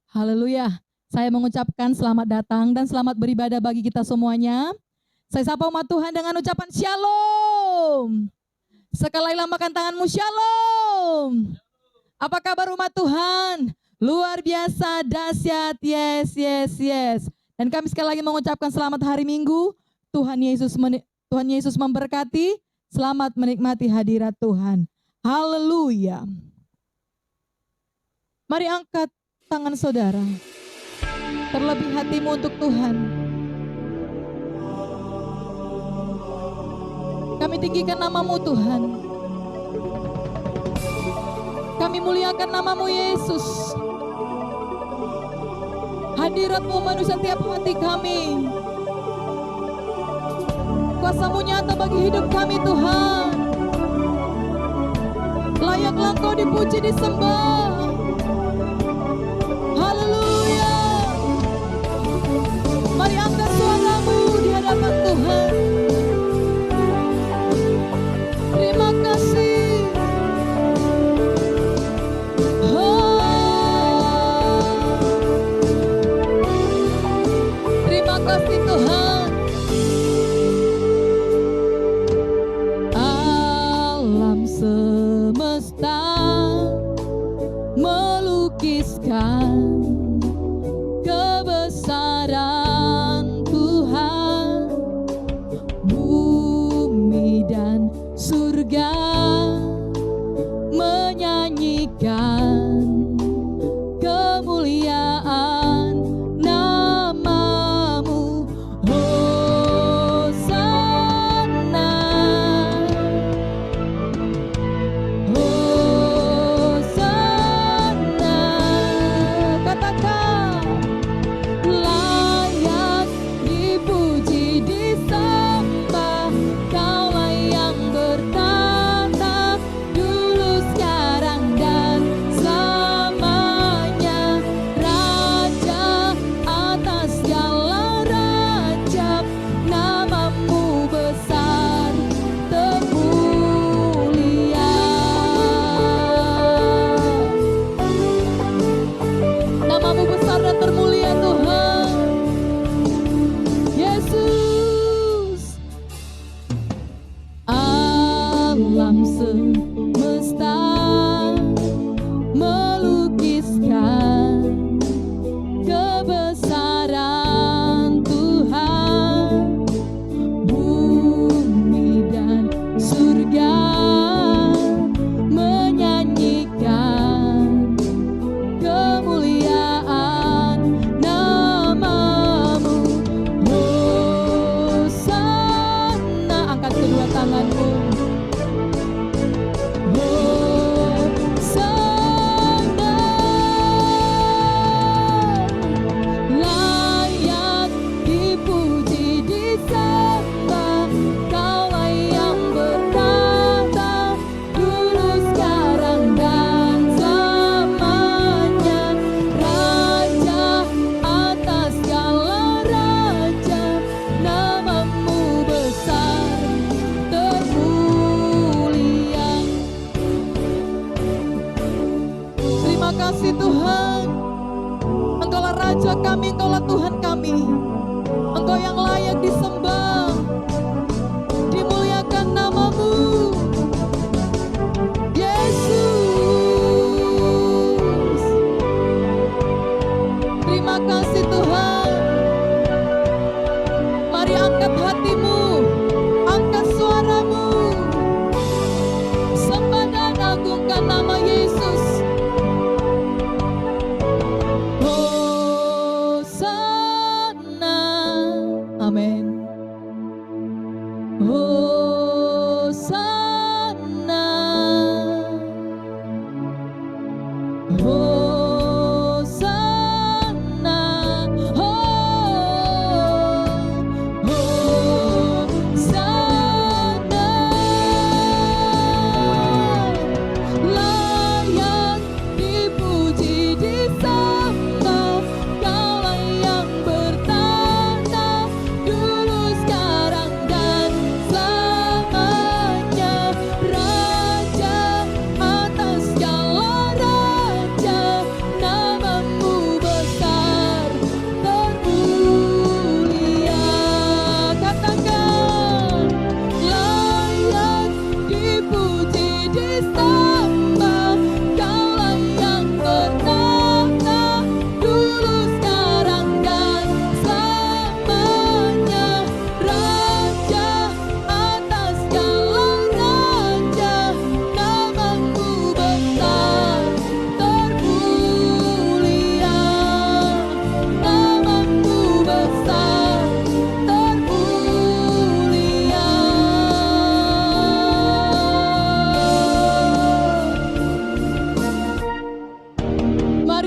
Haleluya. Saya mengucapkan selamat datang dan selamat beribadah bagi kita semuanya. Saya sapa umat Tuhan dengan ucapan Shalom. Sekali lambaikan tanganmu, Shalom. Apa kabar umat Tuhan? Luar biasa, dahsyat, yes. Dan kami sekali lagi mengucapkan selamat hari Minggu. Tuhan Yesus memberkati. Selamat menikmati hadirat Tuhan. Haleluya. Mari angkat tangan saudara. Terlebih hatimu untuk Tuhan. Kami tinggikan namamu Tuhan. Kami muliakan namamu Yesus. Hadiratmu memenuhi setiap hati kami. Kuasamu nyata bagi hidup kami Tuhan. Layaklah Engkau dipuji, disembah. Haleluya. Mari angkat suaramu di hadapan Tuhan. Terima kasih. Terima kasih Tuhan. Alam semesta melukiskan kebesaran Tuhan. Bumi dan surga menyanyikan kemuliaan namamu. Hosana, Hosana. Katakan, layak dipuji, disembah. Kaulah yang bertata dulu, sekarang dan selamanya. Raja atas segala raja, namamu besar termulia. Namamu besar dan termulia Tuhan Yesus. Alam semesta melukiskan kebesaran Tuhan. Bumi dan surga menyanyikan kemuliaan namamu. Hosana. Angkat kedua tanganmu. Hosana. Layak dipuji, disembah. Kaulah yang bertata dulu, sekarang dan selamanya. Raja atas segala raja, namamu besar termulia. Terima kasih Tuhan. Engkaulah Raja kami, Engkaulah Tuhan kami. Engkau yang layak disembah. Dimuliakan namamu Yesus. Terima kasih Tuhan. Mari angkat hatimu, angkat suaramu, sembah dan agungkan nama Yesus. Hosana. Amin.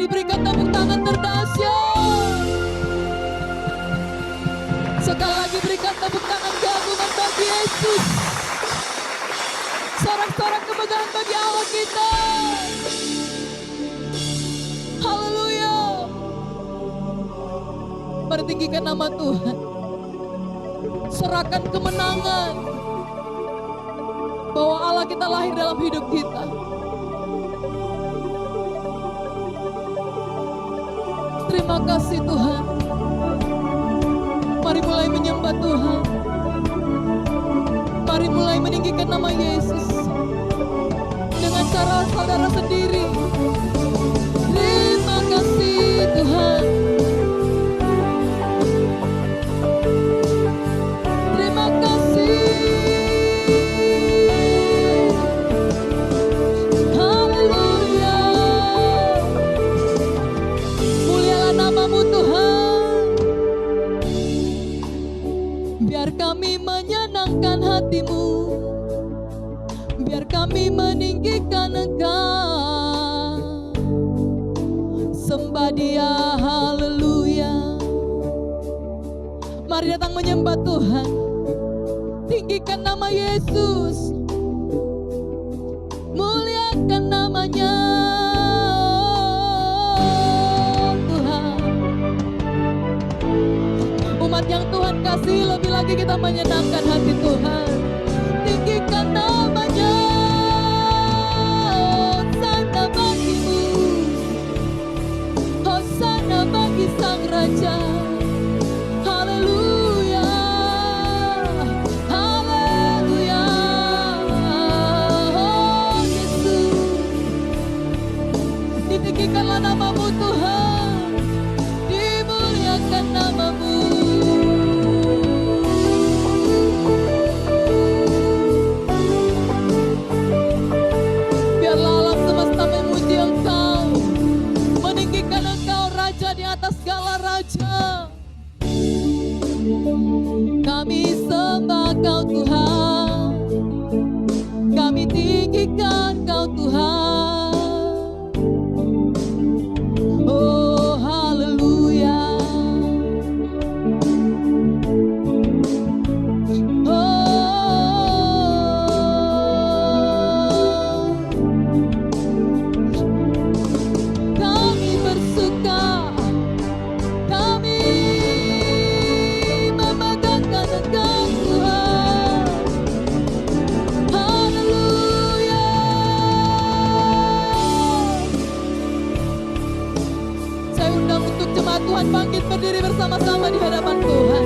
Mari berikan tepuk tangan terdahsyat. Sekali lagi berikan tepuk tangan keagungan bagi Yesus. Sorak-sorak kemegahan bagi Allah kita. Haleluya. Mari tinggikan nama Tuhan. Serahkan kemenangan bahwa Allah kita lahir dalam hidup kita. Terima kasih Tuhan. Mari mulai menyembah Tuhan. Mari mulai meninggikan nama Yesus dengan cara saudara sendiri. Terima kasih Tuhan. Terima kasih. Haleluya. Mulialah namamu Tuhan. Biar kami menyenangkan hatimu, biar kami meninggikan Engkau. Sembah Dia, haleluya. Mari datang menyembah Tuhan. Tinggikan nama Yesus, muliakan namanya Tuhan. Umat yang Tuhan kasih, lebih lagi kita menyenangkan hati Tuhan. Tinggikan namanya. Hosana bagimu, Hosana bagi Sang Raja. Haleluya, haleluya. Oh Yesus, ditinggikanlah namamu Tuhan, dimuliakan namamu. Biarlah alam semesta memuji Engkau, meninggikan Engkau Raja di atas segala raja. Kami sembah Kau Tuhan, kami tinggikan Kau Tuhan. Oh haleluya. Kami bersuka, kami membanggakan Engkau Tuhan. Haleluya. Saya undang untuk jemaat Tuhan bangkit berdiri bersama-sama di hadapan Tuhan.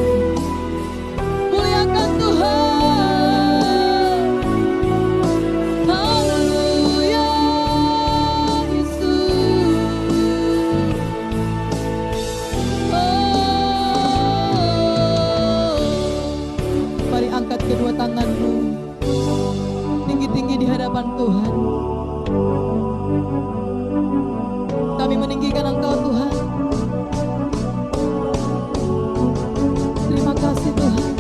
Muliakan Tuhan. Haleluya, Yesus. Mari angkat kedua tanganmu tinggi-tinggi di hadapan Tuhan. Kami meninggikan Engkau Tuhan. Terima kasih Tuhan.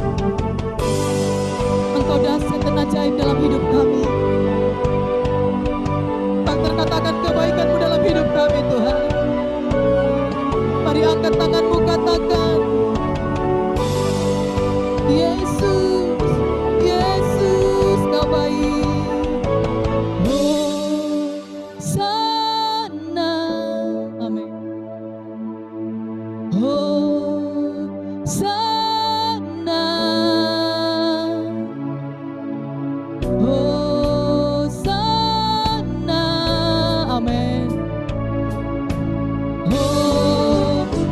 Engkau dahsyat dan ajaib dalam hidup kami. Tak terkatakan kebaikan-Mu dalam hidup kami Tuhan. Mari angkat tanganmu, katakan, Yesus, Yesus Kau baik. Hosana, amin. Hosana, Hosana, amin. Hosana.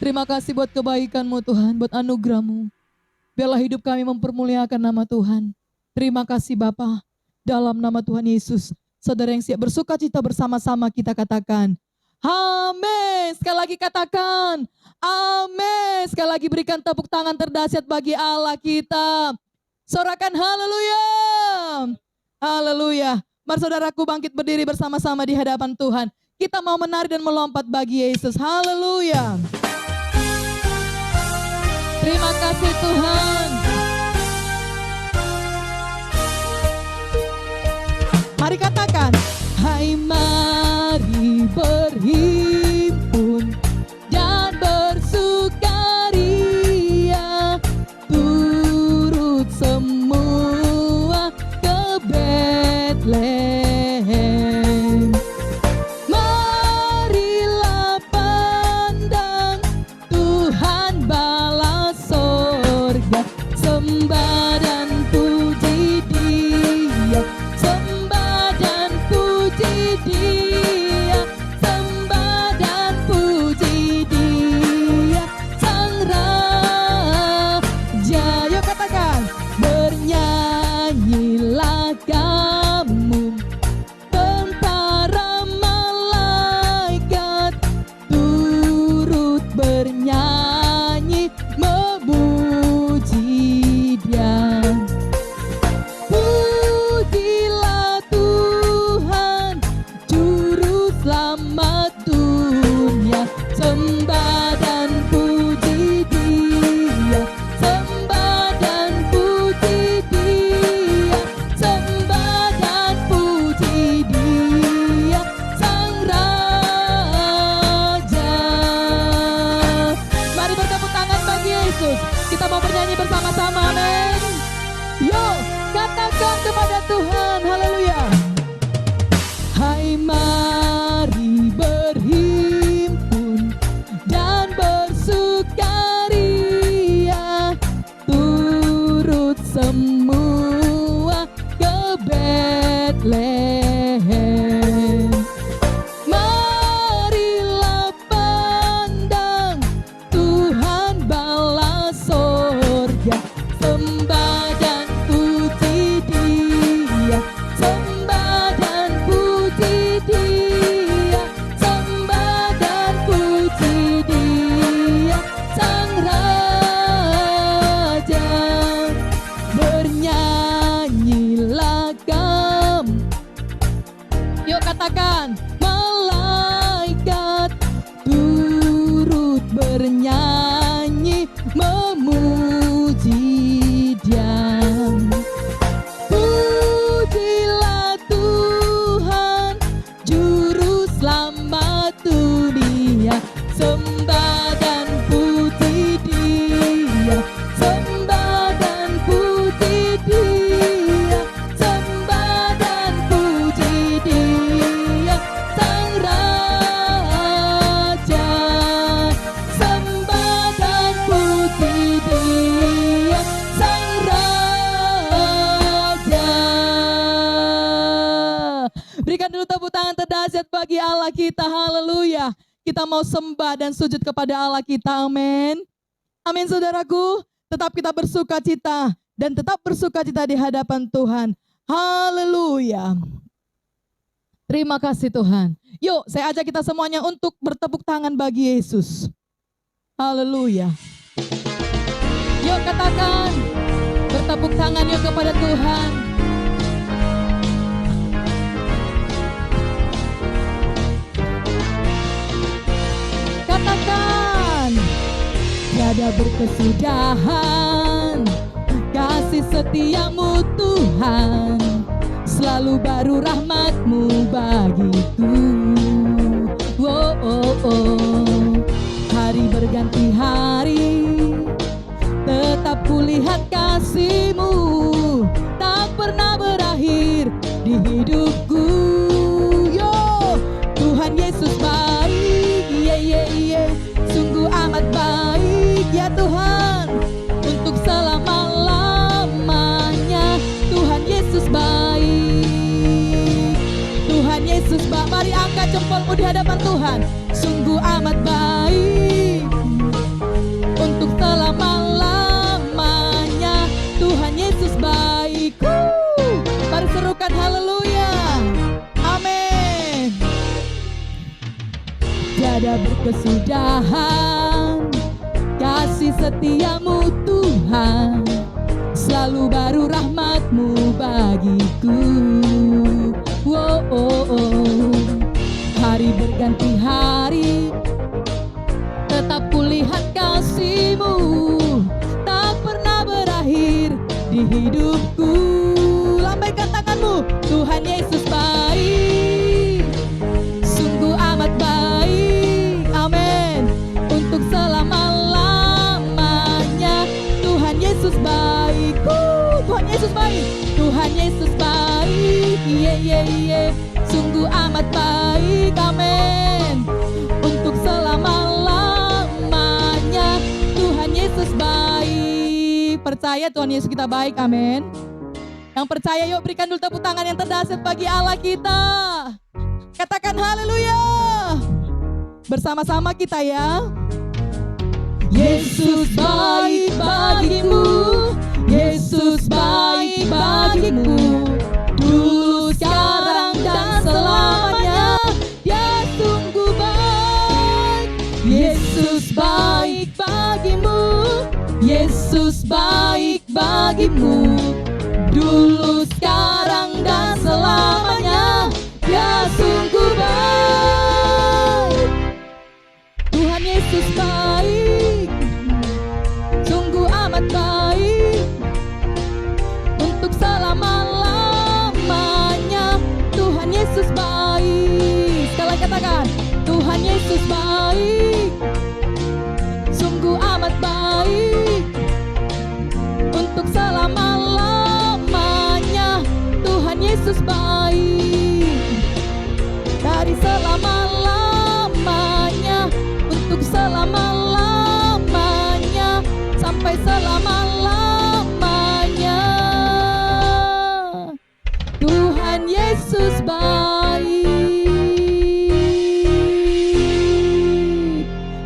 Terima kasih buat kebaikan-Mu Tuhan, buat anugerah-Mu. Biarlah hidup kami mempermuliakan nama Tuhan. Terima kasih Bapa. Dalam nama Tuhan Yesus, saudara yang siap bersuka cita bersama-sama kita katakan, amin. Sekali lagi katakan, amin. Sekali lagi berikan tepuk tangan terdahsyat bagi Allah kita. Sorakan haleluya. Haleluya. Mari saudaraku bangkit berdiri bersama-sama di hadapan Tuhan. Kita mau menari dan melompat bagi Yesus. Haleluya. Terima kasih Tuhan. Mari katakan, hai mari berhimpun dan bersukaria, turut semua ke Betlehem. Marilah pandang Tuhan bala sorga, sembah dan puji Dia, sembah dan puji Dia, sembah dan puji Dia, Sang Raja. Yuk katakan, bernyanyilah kamu tentara malaikat, turut bernyanyi memuji Dia. Pujilah Tuhan, Juru Selamat dunia, sembah dan puji Dia, sembah dan puji Dia, sembah dan puji Dia, Sang Raja. Mari bertepuk tangan bagi Yesus. Kita mau bernyanyi bersama-sama, amin. Yuk, katakan kepada Tuhan, haleluya. Hai mari berhimpun dan bersukaria, turut semua ke Betlehem. Marilah pandang Tuhan bala sorga, sembah dan puji Dia, sembah dan puji Dia, sembah dan puji Dia, Sang Raja. Bernyanyilah kamu, yuk katakan, malaikat turut bernyanyi memuji Dia. Pujilah Tuhan, Juru Selamat dunia, sembah dan puji Dia, sembah dan puji Dia, sembah dan puji Dia, Sang Raja. Sembah dan puji Dia, Sang Raja. Berikan dulu tepuk tangan terdahsyat bagi Allah kita, haleluya. Kita mau sembah dan sujud kepada Allah kita, amin. Amin saudaraku, tetap kita bersuka cita dan tetap bersuka cita di hadapan Tuhan. Haleluya. Terima kasih Tuhan. Yuk, saya ajak kita semuanya untuk bertepuk tangan bagi Yesus. Haleluya. Yuk katakan, bertepuk tangan yuk kepada Tuhan. Katakan, tiada berkesudahan kasih setiamu Tuhan, selalu baru rahmat-Mu bagiku. Oh, oh, oh. Hari berganti hari, tetap kulihat kasih-Mu, tak pernah berakhir di hidupku. Yo, Tuhan Yesus baik, yeah, yeah, yeah. Sungguh amat baik ya Tuhan, untuk selama-lamanya. Tuhan Yesus baik, Tuhan Yesus baik. Mari angkat jempolmu di hadapan Tuhan. Sungguh amat baik, sudah berkesudahan. Kasih setiamu Tuhan, selalu baru rahmat-Mu bagiku. Oh, oh, oh. Hari berganti hari, tetap kulihat kasih-Mu, tak pernah berakhir di hidupku. Lambaikan tanganmu. Tuhan Yesus baik, sungguh amat baik. Amin. Untuk selama-lamanya Tuhan Yesus baik. Tuhan Yesus baik. Tuhan Yesus baik. Sungguh amat baik. Amin. Untuk selama-lamanya Tuhan Yesus baik. Percaya Tuhan Yesus kita baik. Amin. Yang percaya yuk berikan dulu tepuk tangan yang terdahsyat bagi Allah kita. Katakan haleluya. Bersama-sama kita ya. Yesus baik bagiku, Yesus baik bagiku. Dulu, sekarang, dan selamanya Dia sungguh baik. Yesus baik bagimu, Yesus baik bagimu. Dulu, sekarang, dan selamanya Dia sungguh baik. Tuhan Yesus baik, sungguh amat baik. Untuk selama-lamanya Tuhan Yesus baik. Sekali lagi katakan, Tuhan Yesus baik, sungguh amat baik. Untuk selama-lamanya Tuhan Yesus baik. Dari selama-lamanya, untuk selama-lamanya, sampai selama-lamanya Tuhan Yesus baik.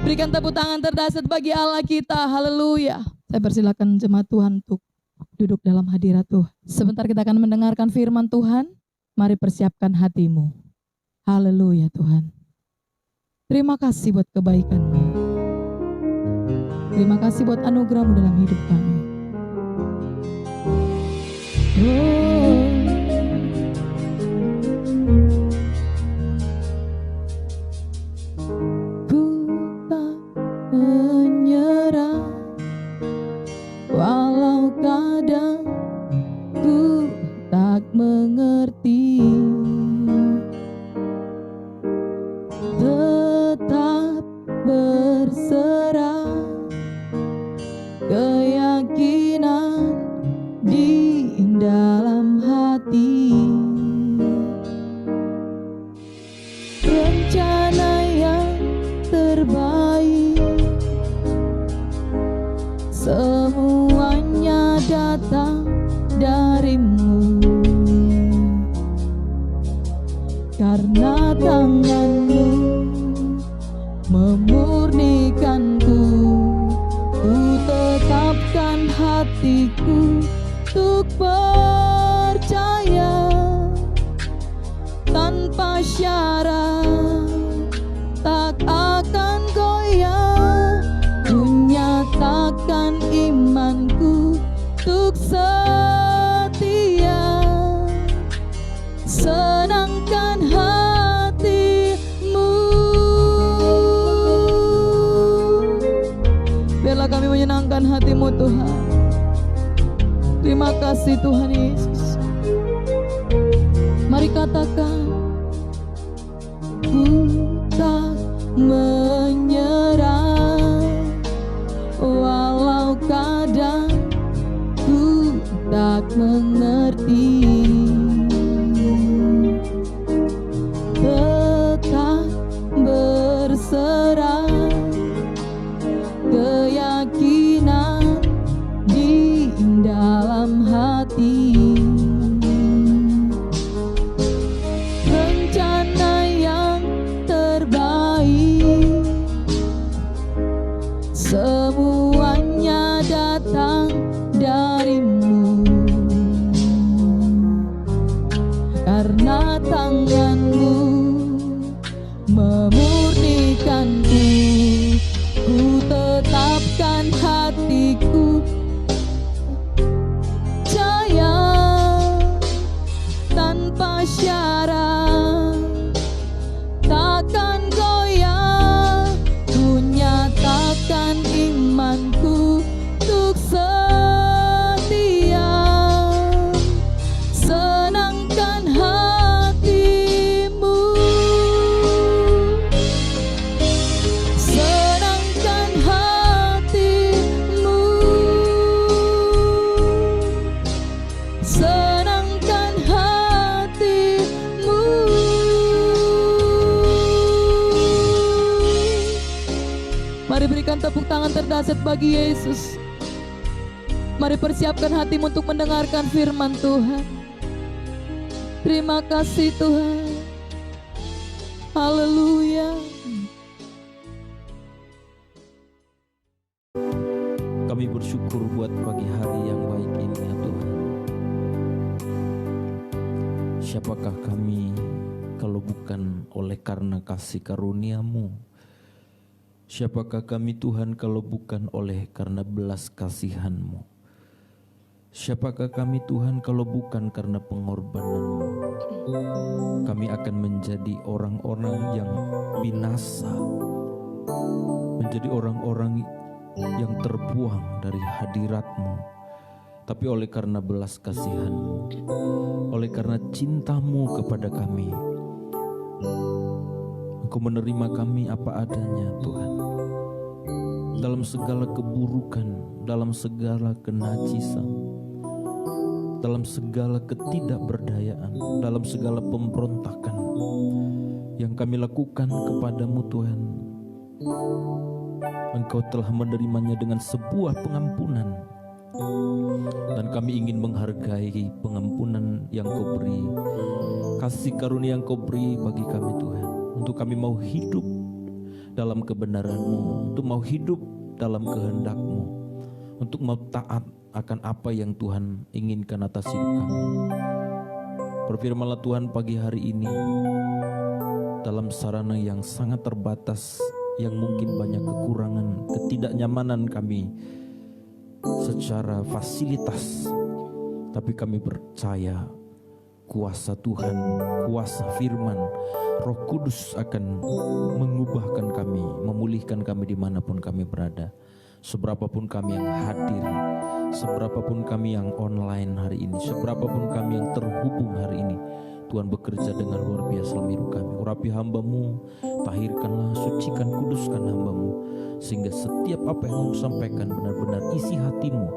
Berikan tepuk tangan terdahsyat bagi Allah kita. Haleluya. Saya persilakan jemaat Tuhan untuk duduk dalam hadirat Tuhan. Sebentar kita akan mendengarkan firman Tuhan. Mari persiapkan hatimu. Haleluya Tuhan. Terima kasih buat kebaikan-Mu. Terima kasih buat anugerah-Mu dalam hidup kami. Ku tak menyerah, walau kadang ku tak mengerti. Tetap berserah, keyakinan di dalam hati. Rencana yang terbaik, semuanya datang dari-Mu. Karena tangan-Mu memurnikanku, ku tetapkan hatiku untuk percaya tanpa syarat, tak akan goyah. Ku nyatakan imanku untuk setia, senangkan hati-Mu. Biarlah kami menyenangkan hati-Mu Tuhan. Terima kasih Tuhan Yesus. Mari katakan, ku tak menyerah, walau kadang ku tak mengerti. Tetap berserah, keyakinan di dalam hati. Rencana yang terbaik, Mari berikan tepuk tangan terdahsyat bagi Yesus. Mari persiapkan hatimu untuk mendengarkan firman Tuhan. Terima kasih Tuhan. Haleluya. Kami bersyukur buat pagi hari yang baik ini ya Tuhan. Siapakah kami kalau bukan oleh karena kasih karunia-Mu? Siapakah kami Tuhan kalau bukan oleh karena belas kasihan-Mu? Siapakah kami Tuhan kalau bukan karena pengorbanan-Mu? Kami akan menjadi orang-orang yang binasa, menjadi orang-orang yang terbuang dari hadirat-Mu. Tapi oleh karena belas kasihan-Mu, oleh karena cinta-Mu kepada kami, Engkau menerima kami apa adanya Tuhan. Dalam segala keburukan, dalam segala kenajisan, dalam segala ketidakberdayaan, dalam segala pemberontakan yang kami lakukan kepadamu Tuhan, Engkau telah menerimanya dengan sebuah pengampunan. Dan kami ingin menghargai pengampunan yang Kau beri, kasih karunia yang Kau beri bagi kami Tuhan, untuk kami mau hidup dalam kebenaran-Mu, untuk mau hidup dalam kehendak-Mu, untuk mau taat akan apa yang Tuhan inginkan atas hidup kami. Berfirmanlah Tuhan pagi hari ini, dalam sarana yang sangat terbatas, yang mungkin banyak kekurangan, ketidaknyamanan kami secara fasilitas, tapi kami percaya kuasa Tuhan, kuasa firman, Roh Kudus akan mengubahkan kami, memulihkan kami dimanapun kami berada. Seberapapun kami yang hadir, seberapapun kami yang online hari ini, seberapapun kami yang terhubung hari ini, Tuhan bekerja dengan luar biasa dalam hidup kami. Urapi hamba-Mu, tahirkanlah, sucikan, kuduskan hamba-Mu, sehingga setiap apa yang Mu sampaikan benar-benar isi hati-Mu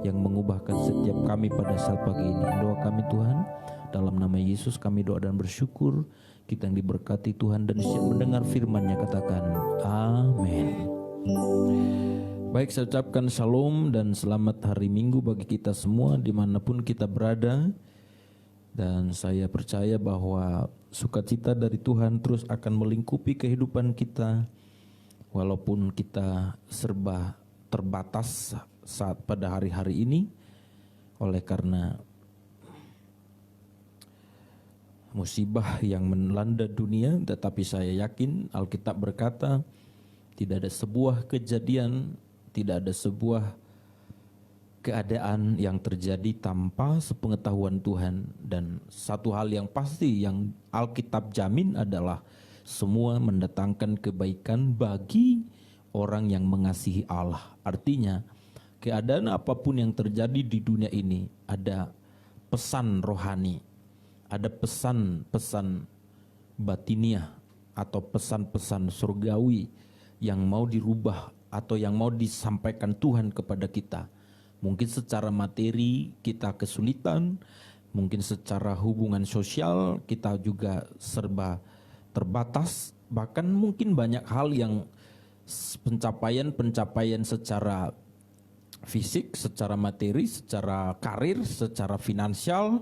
yang mengubahkan setiap kami pada saat pagi ini. Doa kami Tuhan, dalam nama Yesus kami doa dan bersyukur. Kita yang diberkati Tuhan dan siap mendengar firman-Nya, katakan amin. Baik, saya ucapkan shalom dan selamat hari Minggu bagi kita semua dimanapun kita berada. Dan saya percaya bahwa sukacita dari Tuhan terus akan melingkupi kehidupan kita, walaupun kita serba terbatas saat pada hari-hari ini, oleh karena musibah yang melanda dunia. Tetapi saya yakin Alkitab berkata, tidak ada sebuah kejadian, tidak ada sebuah keadaan yang terjadi tanpa sepengetahuan Tuhan. Dan satu hal yang pasti yang Alkitab jamin adalah semua mendatangkan kebaikan bagi orang yang mengasihi Allah. Artinya keadaan apapun yang terjadi di dunia ini ada pesan rohani, ada pesan-pesan batiniah atau pesan-pesan surgawi yang mau dirubah atau yang mau disampaikan Tuhan kepada kita. Mungkin secara materi kita kesulitan, mungkin secara hubungan sosial kita juga serba terbatas, bahkan mungkin banyak hal yang pencapaian secara fisik, secara materi, secara karir, secara finansial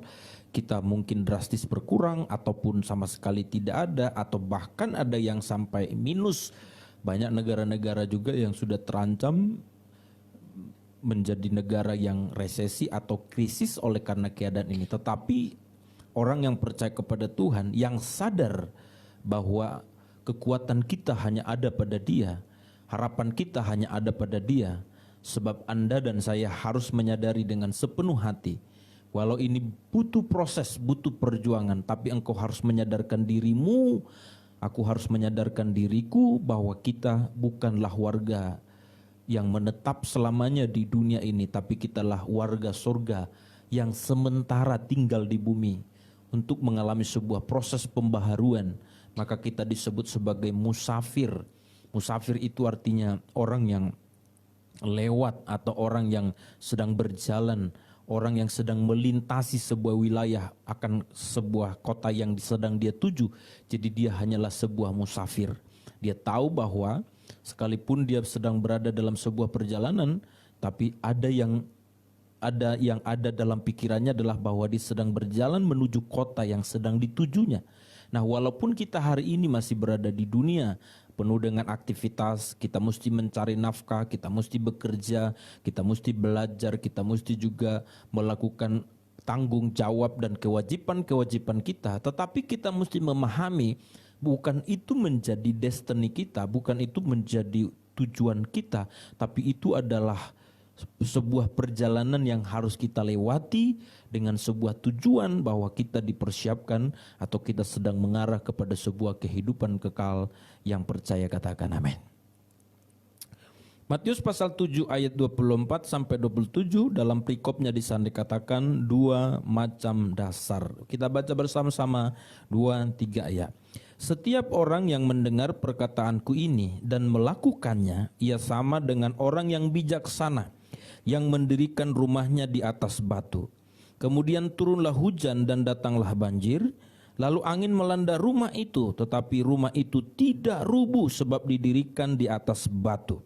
kita mungkin drastis berkurang ataupun sama sekali tidak ada, atau bahkan ada yang sampai minus. Banyak negara-negara juga yang sudah terancam menjadi negara yang resesi atau krisis oleh karena keadaan ini. Tetapi orang yang percaya kepada Tuhan, yang sadar bahwa kekuatan kita hanya ada pada Dia, harapan kita hanya ada pada Dia. Sebab Anda dan saya harus menyadari dengan sepenuh hati, walau ini butuh proses, butuh perjuangan, tapi engkau harus menyadarkan dirimu, aku harus menyadarkan diriku bahwa kita bukanlah warga yang menetap selamanya di dunia ini, tapi kitalah warga surga yang sementara tinggal di bumi untuk mengalami sebuah proses pembaharuan. Maka kita disebut sebagai musafir. Musafir itu artinya orang yang lewat atau orang yang sedang berjalan, orang yang sedang melintasi sebuah wilayah akan sebuah kota yang sedang dia tuju. Jadi dia hanyalah sebuah musafir. Dia tahu bahwa Sekalipun dia sedang berada dalam sebuah perjalanan, tapi ada yang ada dalam pikirannya adalah bahwa dia sedang berjalan menuju kota yang sedang ditujunya. Nah, walaupun kita hari ini masih berada di dunia penuh dengan aktivitas, kita mesti mencari nafkah, kita mesti bekerja, kita mesti belajar, kita mesti juga melakukan tanggung jawab dan kewajiban-kewajiban kita. Tetapi kita mesti memahami bukan itu menjadi destiny kita, bukan itu menjadi tujuan kita, tapi itu adalah sebuah perjalanan yang harus kita lewati dengan sebuah tujuan bahwa kita dipersiapkan atau kita sedang mengarah kepada sebuah kehidupan kekal yang percaya. Katakan amin. Matius pasal 7 ayat 24 sampai 27, dalam perikopnya di sana dikatakan dua macam dasar. Kita baca bersama-sama 2-3 ayat. Setiap orang yang mendengar perkataanku ini dan melakukannya, ia sama dengan orang yang bijaksana yang mendirikan rumahnya di atas batu. Kemudian turunlah hujan dan datanglah banjir, lalu angin melanda rumah itu, tetapi rumah itu tidak rubuh sebab didirikan di atas batu.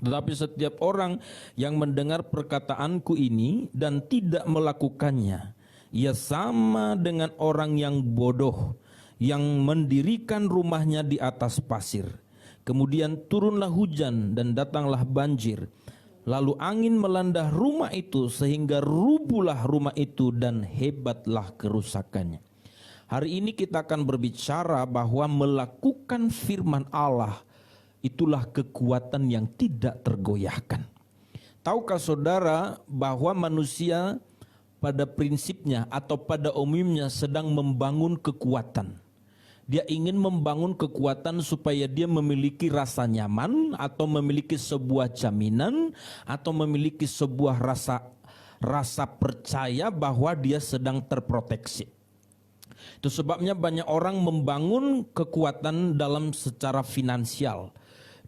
Tetapi setiap orang yang mendengar perkataanku ini dan tidak melakukannya, ia sama dengan orang yang bodoh yang mendirikan rumahnya di atas pasir. Kemudian turunlah hujan dan datanglah banjir, lalu angin melanda rumah itu sehingga rubuhlah rumah itu dan hebatlah kerusakannya. Hari ini kita akan berbicara bahwa melakukan firman Allah itulah kekuatan yang tidak tergoyahkan. Tahukah saudara bahwa manusia pada prinsipnya atau pada umumnya sedang membangun kekuatan. Dia ingin membangun kekuatan supaya dia memiliki rasa nyaman atau memiliki sebuah jaminan atau memiliki sebuah rasa percaya bahwa dia sedang terproteksi. Itu sebabnya banyak orang membangun kekuatan dalam secara finansial.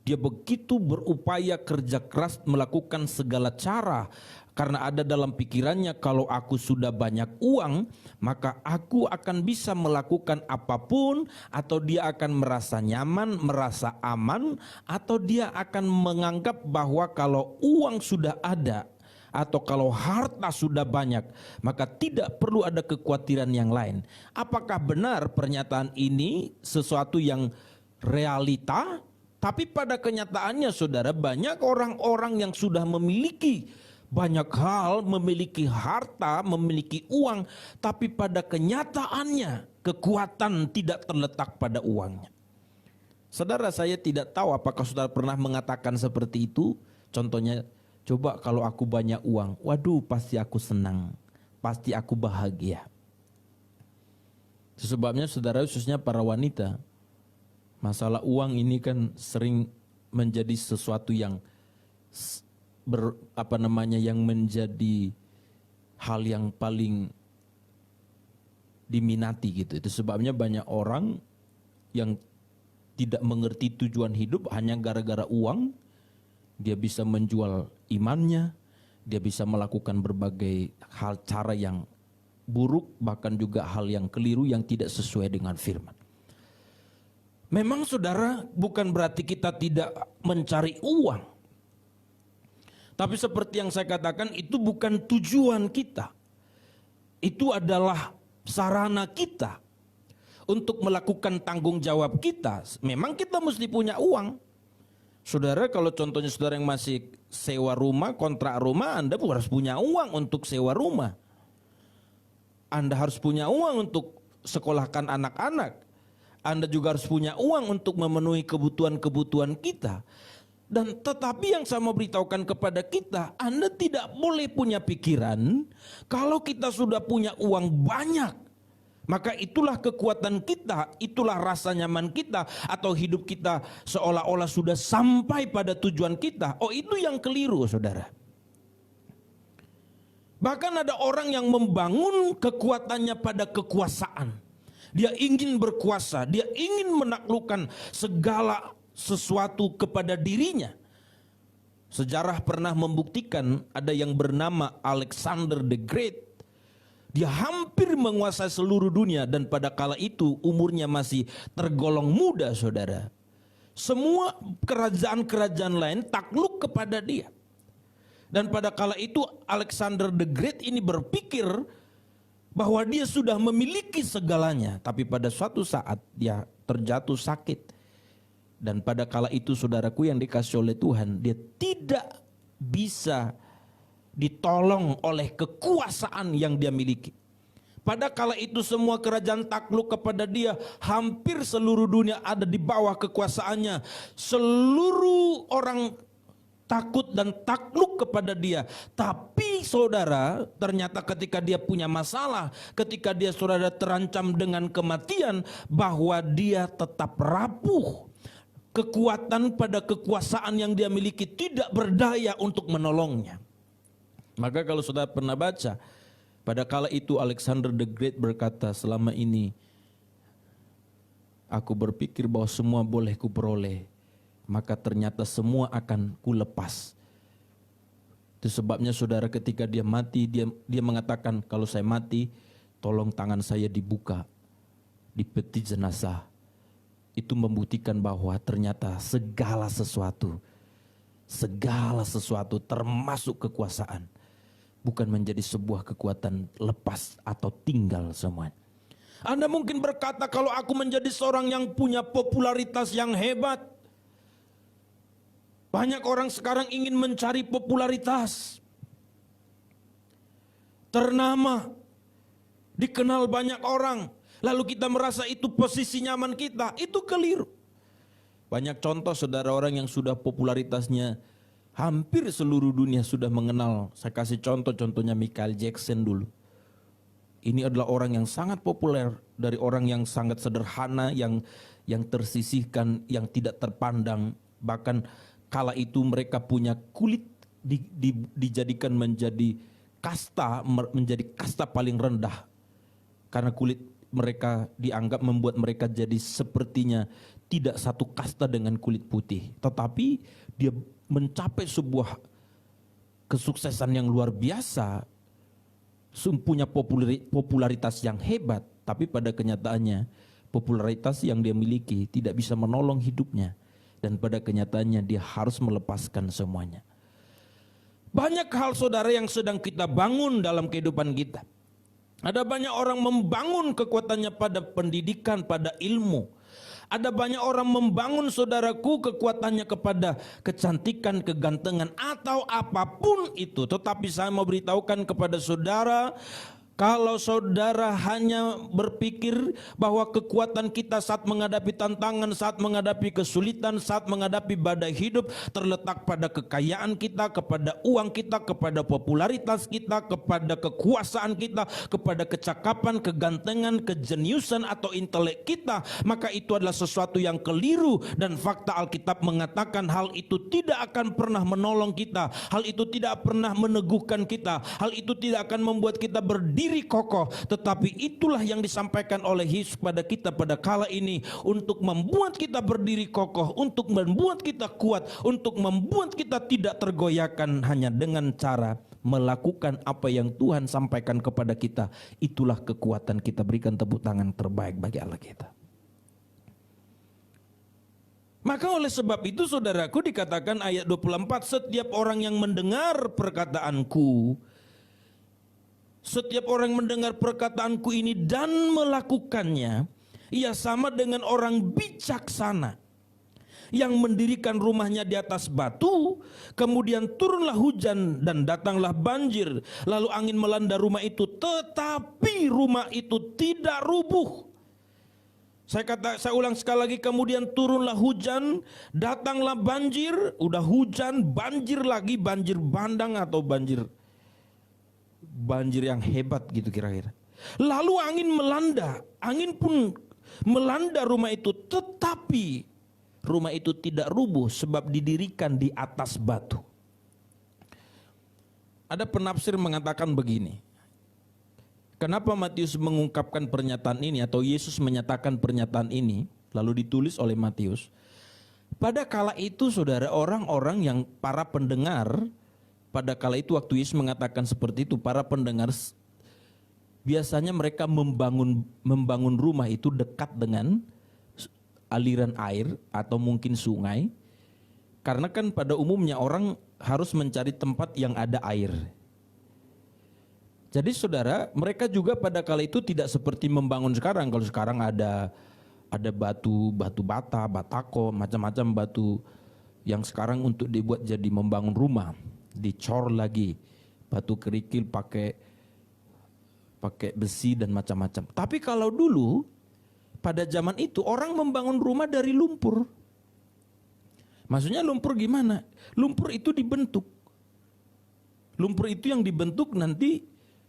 Dia begitu berupaya kerja keras melakukan segala cara karena ada dalam pikirannya kalau aku sudah banyak uang maka aku akan bisa melakukan apapun, atau dia akan merasa nyaman, merasa aman, atau dia akan menganggap bahwa kalau uang sudah ada atau kalau harta sudah banyak maka tidak perlu ada kekhawatiran yang lain. Apakah benar pernyataan ini sesuatu yang realita? Tapi pada kenyataannya saudara, banyak orang-orang yang sudah memiliki banyak hal, memiliki harta, memiliki uang, tapi pada kenyataannya kekuatan tidak terletak pada uangnya. Saudara, saya tidak tahu apakah saudara pernah mengatakan seperti itu. Contohnya, coba kalau aku banyak uang, waduh pasti aku senang, pasti aku bahagia. Sebabnya saudara, khususnya para wanita, masalah uang ini kan sering menjadi sesuatu yang yang menjadi hal yang paling diminati gitu. Itu sebabnya banyak orang yang tidak mengerti tujuan hidup hanya gara-gara uang. Dia bisa menjual imannya, dia bisa melakukan berbagai hal cara yang buruk, bahkan juga hal yang keliru yang tidak sesuai dengan firman. Memang saudara, bukan berarti kita tidak mencari uang. Tapi seperti yang saya katakan, itu bukan tujuan kita. Itu adalah sarana kita untuk melakukan tanggung jawab kita. Memang kita mesti punya uang. Saudara, kalau contohnya saudara yang masih sewa rumah, kontrak rumah, Anda harus punya uang untuk sewa rumah. Anda harus punya uang untuk sekolahkan anak-anak. Anda juga harus punya uang untuk memenuhi kebutuhan-kebutuhan kita. Dan tetapi yang saya mau beritahukan kepada kita, Anda tidak boleh punya pikiran kalau kita sudah punya uang banyak, maka itulah kekuatan kita, itulah rasa nyaman kita, atau hidup kita seolah-olah sudah sampai pada tujuan kita. Oh, itu yang keliru, saudara. Bahkan ada orang yang membangun kekuatannya pada kekuasaan. Dia ingin berkuasa, dia ingin menaklukkan segala sesuatu kepada dirinya. Sejarah pernah membuktikan ada yang bernama Alexander the Great. Dia hampir menguasai seluruh dunia dan pada kala itu umurnya masih tergolong muda, saudara. Semua kerajaan-kerajaan lain takluk kepada dia. Dan pada kala itu Alexander the Great ini berpikir bahwa dia sudah memiliki segalanya. Tapi pada suatu saat dia terjatuh sakit. Dan pada kala itu saudaraku yang dikasih oleh Tuhan, dia tidak bisa ditolong oleh kekuasaan yang dia miliki. Pada kala itu semua kerajaan takluk kepada dia, hampir seluruh dunia ada di bawah kekuasaannya. Seluruh orang takut dan takluk kepada dia. Tapi saudara, ternyata ketika dia punya masalah, ketika dia saudara terancam dengan kematian, bahwa dia tetap rapuh. Kekuatan pada kekuasaan yang dia miliki tidak berdaya untuk menolongnya. Maka kalau saudara pernah baca, pada kala itu Alexander the Great berkata, selama ini aku berpikir bahwa semua boleh kuperoleh, maka ternyata semua akan kulepas. Itu sebabnya saudara ketika dia mati, dia mengatakan, kalau saya mati, tolong tangan saya dibuka di peti jenazah. Itu membuktikan bahwa ternyata segala sesuatu termasuk kekuasaan, bukan menjadi sebuah kekuatan lepas atau tinggal semuanya. Anda mungkin berkata, kalau aku menjadi seorang yang punya popularitas yang hebat. Banyak orang sekarang ingin mencari popularitas. Ternama, dikenal banyak orang. Lalu kita merasa itu posisi nyaman kita. Itu keliru. Banyak contoh saudara orang yang sudah popularitasnya hampir seluruh dunia sudah mengenal. Saya kasih contohnya Michael Jackson dulu. Ini adalah orang yang sangat populer, dari orang yang sangat sederhana, yang tersisihkan, yang tidak terpandang. Bahkan kala itu mereka punya kulit dijadikan menjadi kasta paling rendah. Karena kulit mereka dianggap membuat mereka jadi sepertinya tidak satu kasta dengan kulit putih. Tetapi dia mencapai sebuah kesuksesan yang luar biasa, punya popularitas yang hebat, tapi pada kenyataannya popularitas yang dia miliki tidak bisa menolong hidupnya, dan pada kenyataannya dia harus melepaskan semuanya. Banyak hal saudara yang sedang kita bangun dalam kehidupan kita. Ada banyak orang membangun kekuatannya pada pendidikan, pada ilmu. Ada banyak orang membangun saudaraku kekuatannya kepada kecantikan, kegantengan, atau apapun itu. Tetapi saya mau beritahukan kepada saudara, kalau saudara hanya berpikir bahwa kekuatan kita saat menghadapi tantangan, saat menghadapi kesulitan, saat menghadapi badai hidup terletak pada kekayaan kita, kepada uang kita, kepada popularitas kita, kepada kekuasaan kita, kepada kecakapan, kegantengan, kejeniusan atau intelek kita, maka itu adalah sesuatu yang keliru. Dan fakta Alkitab mengatakan hal itu tidak akan pernah menolong kita, hal itu tidak pernah meneguhkan kita, hal itu tidak akan membuat kita berdiri kokoh. Tetapi itulah yang disampaikan oleh Yesus pada kita pada kala ini, untuk membuat kita berdiri kokoh, untuk membuat kita kuat, untuk membuat kita tidak tergoyahkan hanya dengan cara melakukan apa yang Tuhan sampaikan kepada kita. Itulah kekuatan kita. Berikan tepuk tangan terbaik bagi Allah kita. Maka oleh sebab itu saudaraku, dikatakan ayat 24, setiap orang yang mendengar perkataanku, setiap orang mendengar perkataanku ini dan melakukannya, ia sama dengan orang bijaksana yang mendirikan rumahnya di atas batu. Kemudian turunlah hujan dan datanglah banjir, lalu angin melanda rumah itu, tetapi rumah itu tidak rubuh. Saya ulang sekali lagi, kemudian turunlah hujan, datanglah banjir. Udah hujan, banjir lagi, banjir bandang atau banjir yang hebat gitu kira-kira. Lalu angin pun melanda rumah itu, tetapi rumah itu tidak rubuh sebab didirikan di atas batu. Ada penafsir mengatakan begini, kenapa Matius mengungkapkan pernyataan ini atau Yesus menyatakan pernyataan ini lalu ditulis oleh Matius. Pada kala itu saudara, orang-orang yang para pendengar, pada kala itu waktu Yesus mengatakan seperti itu, para pendengar biasanya mereka membangun rumah itu dekat dengan aliran air atau mungkin sungai. Karena kan pada umumnya orang harus mencari tempat yang ada air. Jadi saudara, mereka juga pada kala itu tidak seperti membangun sekarang. Kalau sekarang ada batu bata, batako, macam-macam batu yang sekarang untuk dibuat jadi membangun rumah, dicor lagi, batu kerikil pakai besi dan macam-macam. Tapi kalau dulu pada zaman itu orang membangun rumah dari lumpur. Maksudnya lumpur gimana? Lumpur itu dibentuk. Lumpur itu yang dibentuk nanti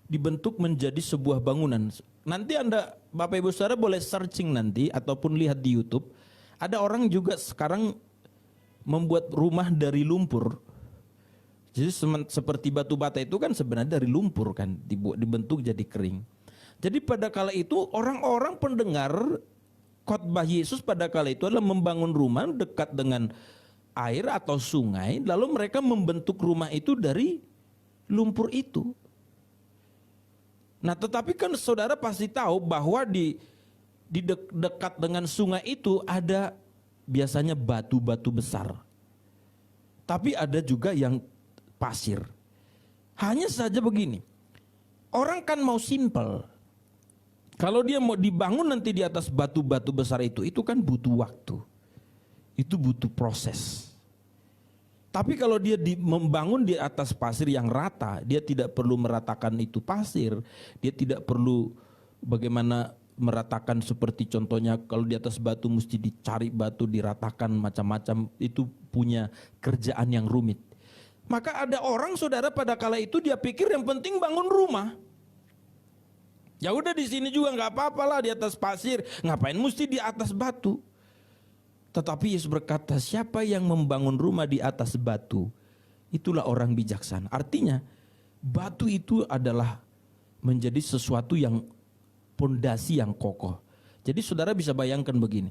dibentuk menjadi sebuah bangunan. Nanti Anda, Bapak Ibu Saudara boleh searching nanti ataupun lihat di YouTube. Ada orang juga sekarang membuat rumah dari lumpur. Jadi seperti batu bata itu kan sebenarnya dari lumpur kan, dibentuk jadi kering. Jadi pada kala itu orang-orang pendengar khotbah Yesus pada kala itu adalah membangun rumah dekat dengan air atau sungai, lalu mereka membentuk rumah itu dari lumpur itu. Nah, tetapi kan saudara pasti tahu bahwa di dekat dengan sungai itu ada biasanya batu-batu besar. Tapi ada juga yang pasir. Hanya saja begini, orang kan mau simple. Kalau dia mau dibangun nanti di atas batu-batu besar itu kan butuh waktu. Itu butuh proses. Tapi kalau dia membangun di atas pasir yang rata, dia tidak perlu meratakan itu pasir. Dia tidak perlu bagaimana meratakan seperti contohnya kalau di atas batu mesti dicari batu, diratakan macam-macam. Itu punya kerjaan yang rumit. Maka ada orang saudara pada kala itu dia pikir yang penting bangun rumah. Ya udah di sini juga nggak apa-apa lah di atas pasir. Ngapain mesti di atas batu? Tetapi Yesus berkata, siapa yang membangun rumah di atas batu, itulah orang bijaksana. Artinya, batu itu adalah menjadi sesuatu yang pondasi yang kokoh. Jadi saudara bisa bayangkan begini,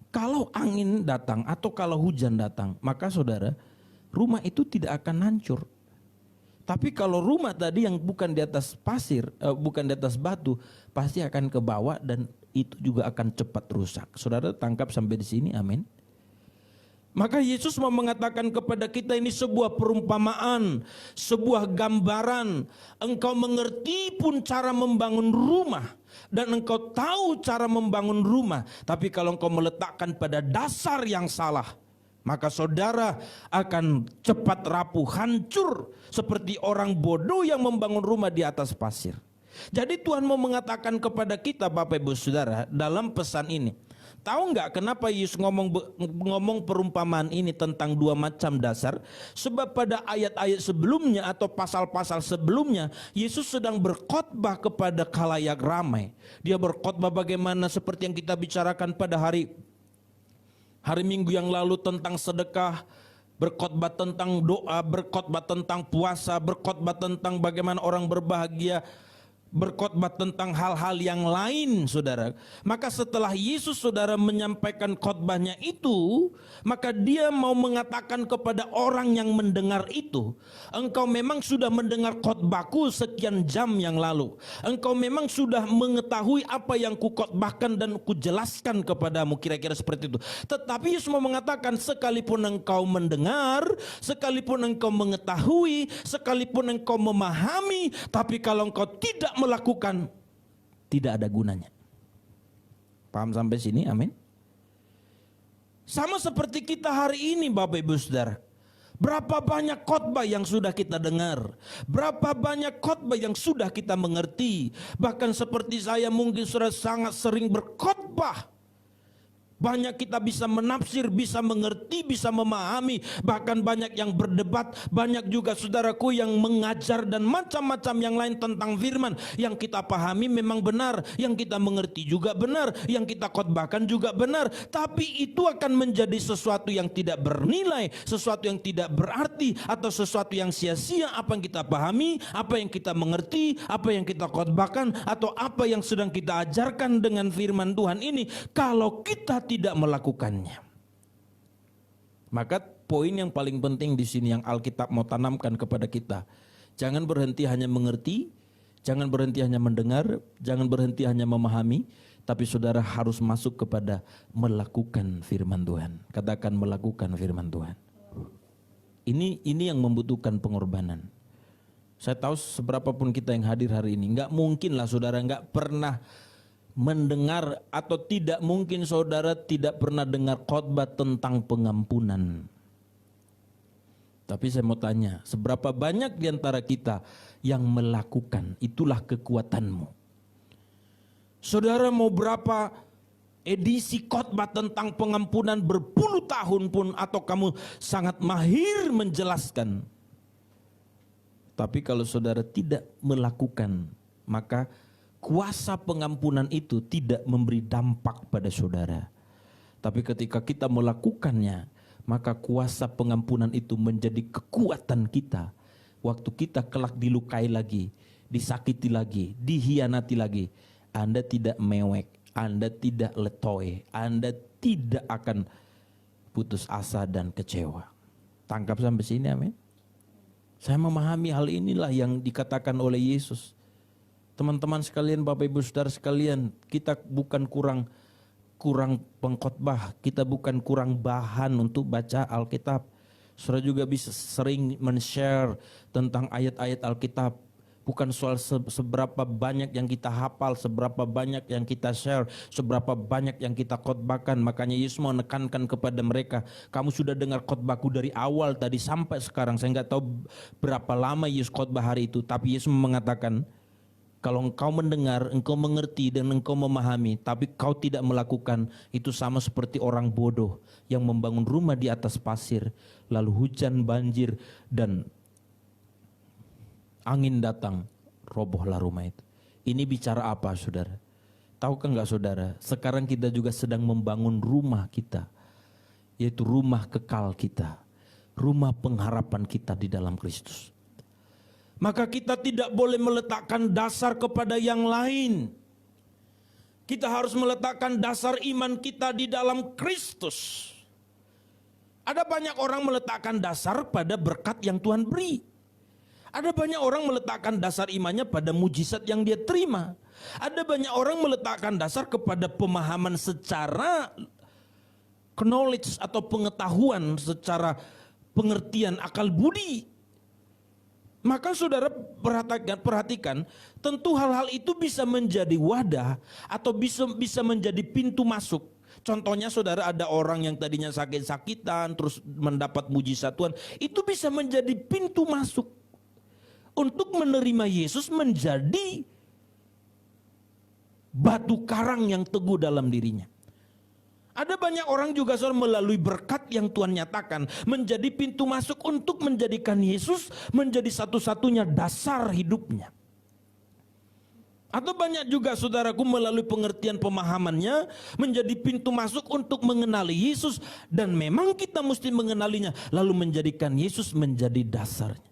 kalau angin datang atau kalau hujan datang, maka saudara, rumah itu tidak akan hancur. Tapi kalau rumah tadi yang bukan di atas pasir, bukan di atas batu, pasti akan ke bawah dan itu juga akan cepat rusak. Saudara tangkap sampai di sini, amin. Maka Yesus mau mengatakan kepada kita ini sebuah perumpamaan, sebuah gambaran. Engkau mengerti pun cara membangun rumah dan engkau tahu cara membangun rumah. Tapi kalau engkau meletakkan pada dasar yang salah, maka saudara akan cepat rapuh, hancur seperti orang bodoh yang membangun rumah di atas pasir. Jadi Tuhan mau mengatakan kepada kita Bapak Ibu Saudara dalam pesan ini. Tahu nggak kenapa Yesus ngomong perumpamaan ini tentang dua macam dasar? Sebab pada ayat-ayat sebelumnya atau pasal-pasal sebelumnya Yesus sedang berkhotbah kepada khalayak ramai. Dia berkhotbah bagaimana seperti yang kita bicarakan pada hari Minggu yang lalu tentang sedekah, berkhotbah tentang doa, berkhotbah tentang puasa, berkhotbah tentang bagaimana orang berbahagia, berkhotbah tentang hal-hal yang lain saudara. Maka setelah Yesus saudara menyampaikan khotbahnya itu, maka dia mau mengatakan kepada orang yang mendengar itu, engkau memang sudah mendengar khotbahku sekian jam yang lalu, engkau memang sudah mengetahui apa yang kukhotbahkan dan kujelaskan kepadamu, kira-kira seperti itu. Tetapi Yesus mau mengatakan sekalipun engkau mendengar, sekalipun engkau mengetahui, sekalipun engkau memahami, tapi kalau engkau tidak melakukan, tidak ada gunanya. Paham sampai sini? Amin. Sama seperti kita hari ini Bapak Ibu Saudara. Berapa banyak khotbah yang sudah kita dengar, berapa banyak khotbah yang sudah kita mengerti. Bahkan seperti saya mungkin sudah sangat sering berkhotbah. Banyak kita bisa menafsir, bisa mengerti, bisa memahami. Bahkan banyak yang berdebat. Banyak juga saudaraku yang mengajar dan macam-macam yang lain tentang firman. Yang kita pahami memang benar, yang kita mengerti juga benar, yang kita khotbahkan juga benar. Tapi itu akan menjadi sesuatu yang tidak bernilai, sesuatu yang tidak berarti, atau sesuatu yang sia-sia. Apa yang kita pahami, apa yang kita mengerti, apa yang kita khotbahkan, atau apa yang sedang kita ajarkan dengan firman Tuhan ini, kalau kita tidak melakukannya. Maka poin yang paling penting di sini yang Alkitab mau tanamkan kepada kita, jangan berhenti hanya mengerti, jangan berhenti hanya mendengar, jangan berhenti hanya memahami, Tapi saudara harus masuk kepada melakukan firman Tuhan. Katakan melakukan firman Tuhan. Ini yang membutuhkan pengorbanan. Saya tahu seberapapun kita yang hadir hari ini, nggak mungkin lah saudara nggak pernah mendengar, atau tidak mungkin saudara tidak pernah dengar khotbah tentang pengampunan. Tapi saya mau tanya, seberapa banyak di antara kita yang melakukan? Itulah kekuatanmu. Saudara mau berapa edisi khotbah tentang pengampunan berpuluh tahun pun, atau kamu sangat mahir menjelaskan, tapi kalau saudara tidak melakukan, maka kuasa pengampunan itu tidak memberi dampak pada saudara. Tapi ketika kita melakukannya, maka kuasa pengampunan itu menjadi kekuatan kita. Waktu kita kelak dilukai lagi, disakiti lagi, dihianati lagi, Anda tidak mewek, Anda tidak letoy, Anda tidak akan putus asa dan kecewa. Tangkap sampai sini, amin. Saya memahami hal inilah yang dikatakan oleh Yesus. Teman-teman sekalian, Bapak Ibu Saudara sekalian, kita bukan kurang pengkhotbah, kita bukan kurang bahan untuk baca Alkitab. Saudara juga bisa sering men-share tentang ayat-ayat Alkitab. Bukan soal seberapa banyak yang kita hafal, seberapa banyak yang kita share, seberapa banyak yang kita khotbahkan. Makanya Yesus mau menekankan kepada mereka, kamu sudah dengar khotbahku dari awal tadi sampai sekarang. Saya nggak tahu berapa lama Yesus khotbah hari itu, tapi Yesus mengatakan, kalau engkau mendengar, engkau mengerti dan engkau memahami, tapi kau tidak melakukan, itu sama seperti orang bodoh yang membangun rumah di atas pasir, lalu hujan, banjir, dan angin datang, robohlah rumah itu. Ini bicara apa, saudara? Tahukah enggak saudara, sekarang kita juga sedang membangun rumah kita, yaitu rumah kekal kita, rumah pengharapan kita di dalam Kristus. Maka kita tidak boleh meletakkan dasar kepada yang lain. Kita harus meletakkan dasar iman kita di dalam Kristus. Ada banyak orang meletakkan dasar pada berkat yang Tuhan beri. Ada banyak orang meletakkan dasar imannya pada mujizat yang dia terima. Ada banyak orang meletakkan dasar kepada pemahaman secara knowledge atau pengetahuan, secara pengertian akal budi. Maka saudara perhatikan, tentu hal-hal itu bisa menjadi wadah atau bisa menjadi pintu masuk. Contohnya saudara, ada orang yang tadinya sakit-sakitan terus mendapat mujizat Tuhan, itu bisa menjadi pintu masuk untuk menerima Yesus menjadi batu karang yang teguh dalam dirinya. Ada banyak orang juga melalui berkat yang Tuhan nyatakan menjadi pintu masuk untuk menjadikan Yesus menjadi satu-satunya dasar hidupnya. Atau banyak juga saudaraku melalui pengertian pemahamannya menjadi pintu masuk untuk mengenali Yesus, dan memang kita mesti mengenalinya lalu menjadikan Yesus menjadi dasarnya.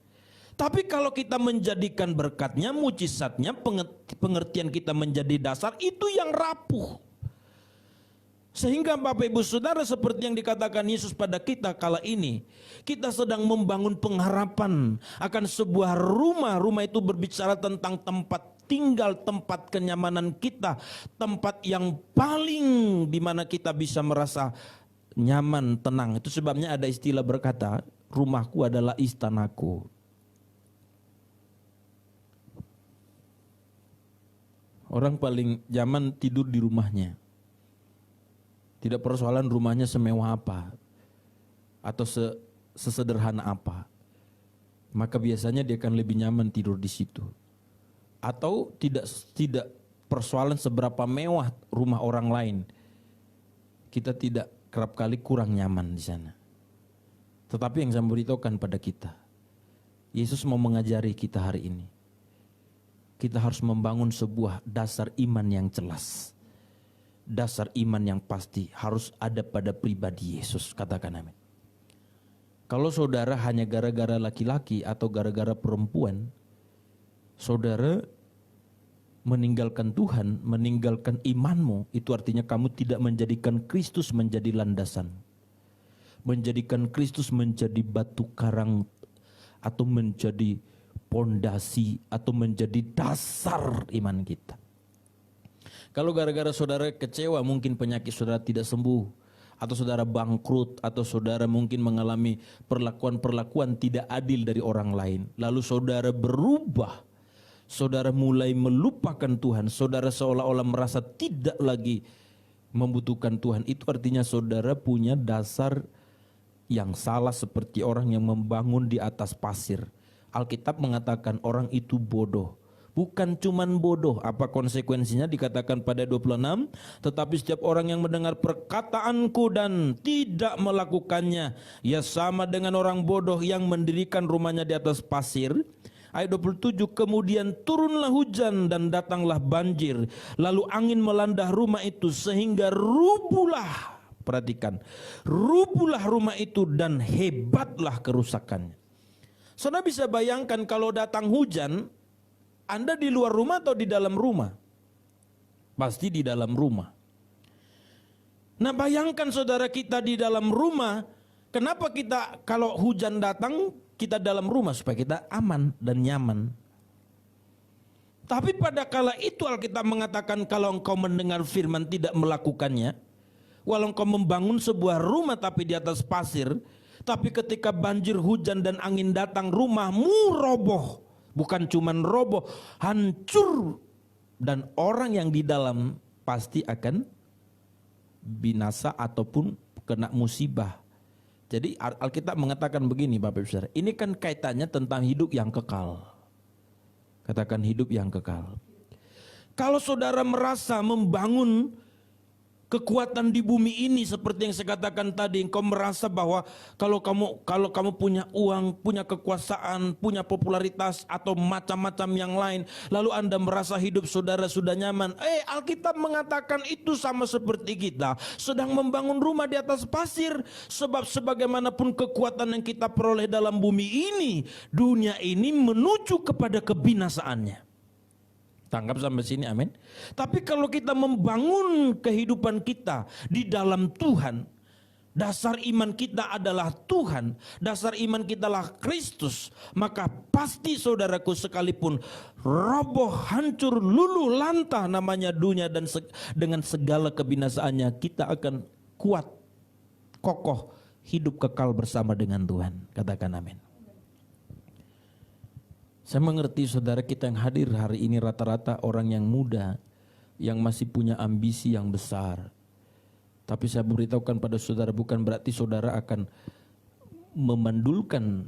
Tapi kalau kita menjadikan berkatnya, mujizatnya, pengertian kita menjadi dasar, itu yang rapuh. Sehingga Bapak Ibu Saudara, seperti yang dikatakan Yesus pada kita kala ini, kita sedang membangun pengharapan akan sebuah rumah. Rumah itu berbicara tentang tempat tinggal, tempat kenyamanan kita, tempat yang paling dimana kita bisa merasa nyaman, tenang. Itu sebabnya ada istilah berkata, rumahku adalah istanaku. Orang paling nyaman tidur di rumahnya. Tidak persoalan rumahnya semewah apa atau sesederhana apa, maka biasanya dia akan lebih nyaman tidur di situ. Atau tidak persoalan seberapa mewah rumah orang lain, kita tidak kerap kali kurang nyaman di sana. Tetapi yang saya beritahukan pada kita, Yesus mau mengajari kita hari ini, kita harus membangun sebuah dasar iman yang jelas. Dasar iman yang pasti harus ada pada pribadi Yesus. Katakan amin. Kalau saudara hanya gara-gara laki-laki atau gara-gara perempuan, saudara meninggalkan Tuhan, meninggalkan imanmu, itu artinya kamu tidak menjadikan Kristus menjadi landasan. Menjadikan Kristus menjadi batu karang atau menjadi pondasi atau menjadi dasar iman kita. Kalau gara-gara saudara kecewa mungkin penyakit saudara tidak sembuh, atau saudara bangkrut, atau saudara mungkin mengalami perlakuan-perlakuan tidak adil dari orang lain. Lalu saudara berubah, saudara mulai melupakan Tuhan, saudara seolah-olah merasa tidak lagi membutuhkan Tuhan. Itu artinya saudara punya dasar yang salah seperti orang yang membangun di atas pasir. Alkitab mengatakan orang itu bodoh. Bukan cuman bodoh, apa konsekuensinya dikatakan pada 26, tetapi setiap orang yang mendengar perkataanku dan tidak melakukannya, ia sama dengan orang bodoh yang mendirikan rumahnya di atas pasir. Ayat 27, kemudian turunlah hujan dan datanglah banjir, lalu angin melanda rumah itu sehingga rubuhlah, perhatikan, rubuhlah rumah itu dan hebatlah kerusakannya. Saudara bisa bayangkan kalau datang hujan, Anda di luar rumah atau di dalam rumah? Pasti di dalam rumah. Nah, bayangkan saudara kita di dalam rumah, kenapa kita kalau hujan datang kita dalam rumah? Supaya kita aman dan nyaman. Tapi pada kala itu Alkitab mengatakan kalau engkau mendengar firman tidak melakukannya, walau engkau membangun sebuah rumah tapi di atas pasir, tapi ketika banjir, hujan dan angin datang, rumahmu roboh. Bukan cuman roboh, hancur. Dan orang yang di dalam pasti akan binasa ataupun kena musibah. Jadi Alkitab mengatakan begini Bapak Ibu Saudara, ini kan kaitannya tentang hidup yang kekal. Katakan hidup yang kekal. Kalau saudara merasa membangun kekuatan di bumi ini seperti yang saya katakan tadi, engkau merasa bahwa kalau kamu punya uang, punya kekuasaan, punya popularitas atau macam-macam yang lain, lalu Anda merasa hidup saudara sudah nyaman. Alkitab mengatakan itu sama seperti kita sedang membangun rumah di atas pasir, sebab sebagaimanapun kekuatan yang kita peroleh dalam bumi ini, dunia ini menuju kepada kebinasaannya. Tangkap sampai sini, amin. Tapi kalau kita membangun kehidupan kita di dalam Tuhan, dasar iman kita adalah Tuhan, dasar iman kita adalah Kristus, maka pasti saudaraku sekalipun roboh, hancur, luluh lantah namanya dunia dan dengan segala kebinasaannya, kita akan kuat, kokoh, hidup kekal bersama dengan Tuhan. Katakan amin. Saya mengerti saudara kita yang hadir hari ini rata-rata orang yang muda, yang masih punya ambisi yang besar. Tapi saya beritahukan pada saudara, bukan berarti saudara akan memandulkan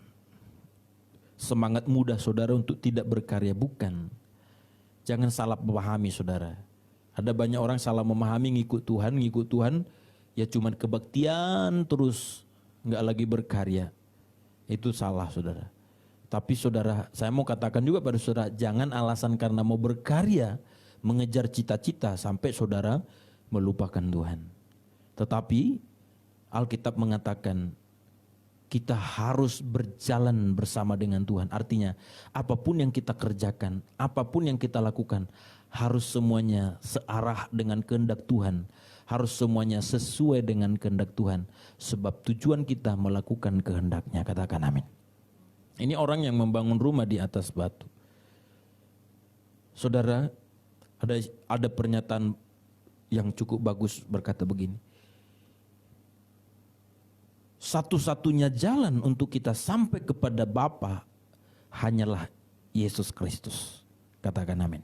semangat muda saudara untuk tidak berkarya, bukan. Jangan salah memahami saudara. Ada banyak orang salah memahami ngikut Tuhan ya cuman kebaktian terus, nggak lagi berkarya. Itu salah saudara. Tapi saudara, saya mau katakan juga pada saudara, jangan alasan karena mau berkarya, mengejar cita-cita sampai saudara melupakan Tuhan. Tetapi Alkitab mengatakan kita harus berjalan bersama dengan Tuhan. Artinya apapun yang kita kerjakan, apapun yang kita lakukan, harus semuanya searah dengan kehendak Tuhan. Harus semuanya sesuai dengan kehendak Tuhan. Sebab tujuan kita melakukan kehendaknya. Katakan amin. Ini orang yang membangun rumah di atas batu. Saudara, ada pernyataan yang cukup bagus berkata begini. Satu-satunya jalan untuk kita sampai kepada Bapa hanyalah Yesus Kristus. Katakan amin.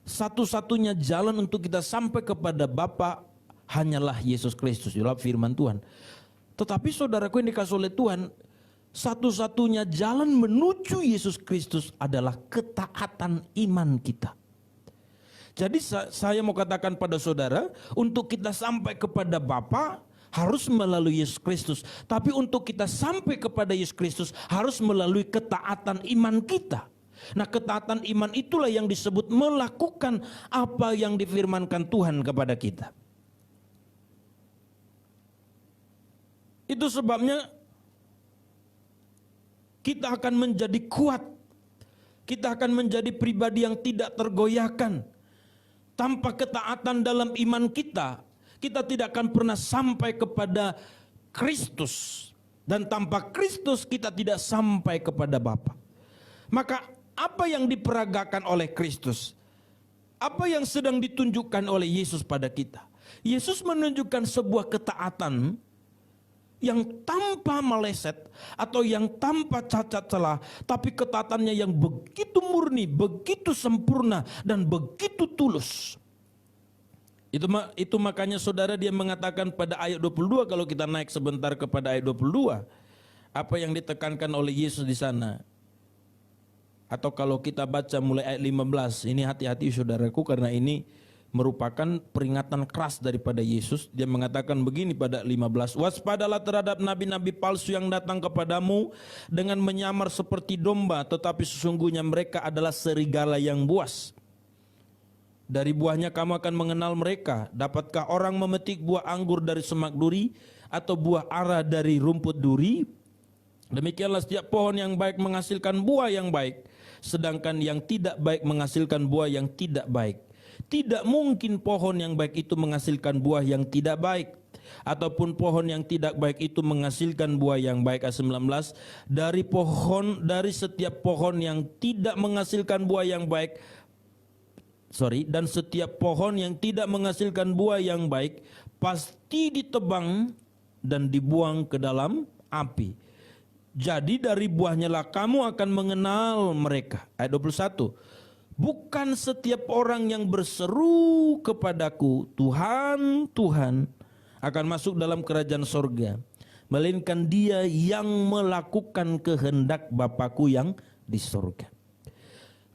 Satu-satunya jalan untuk kita sampai kepada Bapa hanyalah Yesus Kristus. Itulah firman Tuhan. Tetapi saudaraku yang dikasih oleh Tuhan, satu-satunya jalan menuju Yesus Kristus adalah ketaatan iman kita. Jadi saya mau katakan pada saudara, untuk kita sampai kepada Bapa harus melalui Yesus Kristus. Tapi untuk kita sampai kepada Yesus Kristus harus melalui ketaatan iman kita. Nah, ketaatan iman itulah yang disebut melakukan apa yang difirmankan Tuhan kepada kita. Itu sebabnya kita akan menjadi kuat. Kita akan menjadi pribadi yang tidak tergoyahkan. Tanpa ketaatan dalam iman kita, kita tidak akan pernah sampai kepada Kristus. Dan tanpa Kristus kita tidak sampai kepada Bapa. Maka apa yang diperagakan oleh Kristus? Apa yang sedang ditunjukkan oleh Yesus pada kita? Yesus menunjukkan sebuah ketaatan yang tanpa meleset atau yang tanpa cacat celah, tapi ketaatannya yang begitu murni, begitu sempurna, dan begitu tulus. Itu makanya saudara dia mengatakan pada ayat 22, kalau kita naik sebentar kepada ayat 22, apa yang ditekankan oleh Yesus di sana. Atau kalau kita baca mulai ayat 15, ini hati-hati saudaraku karena ini merupakan peringatan keras daripada Yesus. Dia mengatakan begini pada 15, waspadalah terhadap nabi-nabi palsu yang datang kepadamu dengan menyamar seperti domba, tetapi sesungguhnya mereka adalah serigala yang buas. Dari buahnya kamu akan mengenal mereka. Dapatkah orang memetik buah anggur dari semak duri atau buah ara dari rumput duri? Demikianlah setiap pohon yang baik menghasilkan buah yang baik, sedangkan yang tidak baik menghasilkan buah yang tidak baik. Tidak mungkin pohon yang baik itu menghasilkan buah yang tidak baik, ataupun pohon yang tidak baik itu menghasilkan buah yang baik. Ayat 19, dari setiap pohon yang tidak menghasilkan buah yang baik, dan setiap pohon yang tidak menghasilkan buah yang baik pasti ditebang dan dibuang ke dalam api. Jadi dari buahnya lah kamu akan mengenal mereka. Ayat 21. Bukan setiap orang yang berseru kepadaku, Tuhan, Tuhan, akan masuk dalam kerajaan sorga, melainkan dia yang melakukan kehendak Bapakku yang di sorga.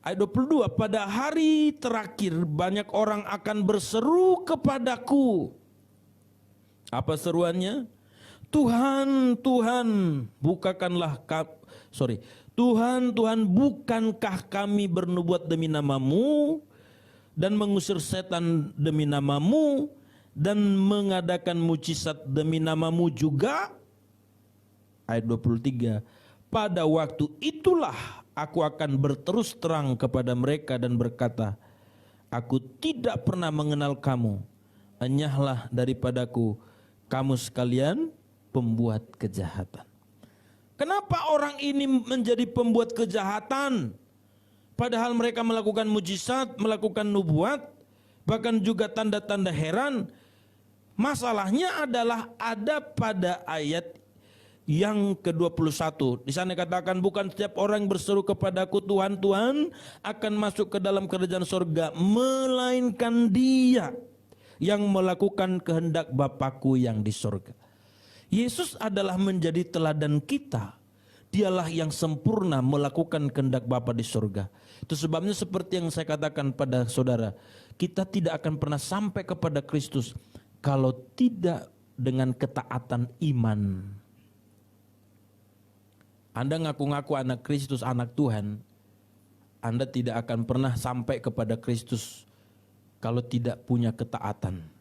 Ayat 22. Pada hari terakhir banyak orang akan berseru kepadaku. Apa seruannya? Tuhan, Tuhan, Tuhan, Tuhan, bukankah kami bernubuat demi namamu dan mengusir setan demi namamu dan mengadakan mujizat demi namamu juga? Ayat 23. Pada waktu itulah aku akan berterus terang kepada mereka dan berkata, aku tidak pernah mengenal kamu, enyahlah daripadaku kamu sekalian pembuat kejahatan. Kenapa orang ini menjadi pembuat kejahatan? Padahal mereka melakukan mujizat, melakukan nubuat, bahkan juga tanda-tanda heran. Masalahnya adalah ada pada ayat yang ke-21. Di sana katakan, bukan setiap orang berseru kepadaku Tuhan, Tuhan akan masuk ke dalam kerajaan sorga, melainkan dia yang melakukan kehendak Bapakku yang di sorga. Yesus adalah menjadi teladan kita. Dialah yang sempurna melakukan kehendak Bapa di surga. Itu sebabnya seperti yang saya katakan pada saudara, kita tidak akan pernah sampai kepada Kristus kalau tidak dengan ketaatan iman. Anda ngaku-ngaku anak Kristus, anak Tuhan, Anda tidak akan pernah sampai kepada Kristus kalau tidak punya ketaatan.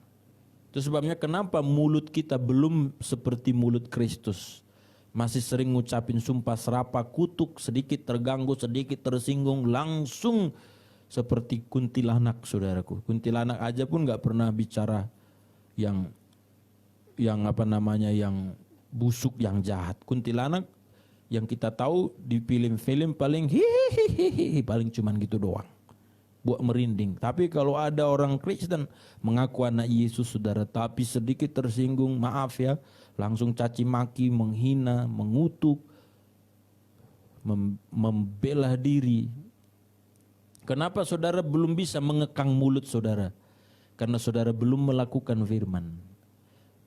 Itu sebabnya kenapa mulut kita belum seperti mulut Kristus. Masih sering ngucapin sumpah serapah, kutuk, sedikit terganggu, sedikit tersinggung, langsung seperti kuntilanak, saudaraku. Kuntilanak aja pun gak pernah bicara yang busuk, yang jahat. Kuntilanak yang kita tahu di film-film paling paling cuman gitu doang, buat merinding. Tapi kalau ada orang Kristen mengaku anak Yesus, saudara, tapi sedikit tersinggung, maaf ya, langsung caci maki, menghina, mengutuk, membela diri. Kenapa saudara belum bisa mengekang mulut saudara? Karena saudara belum melakukan firman,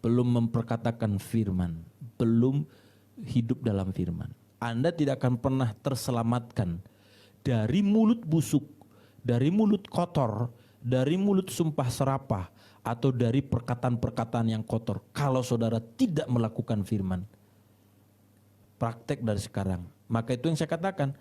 belum memperkatakan firman, belum hidup dalam firman. Anda tidak akan pernah terselamatkan dari mulut busuk, dari mulut kotor, dari mulut sumpah serapah, atau dari perkataan-perkataan yang kotor, kalau saudara tidak melakukan firman. Praktek dari sekarang. Maka itu yang saya katakan,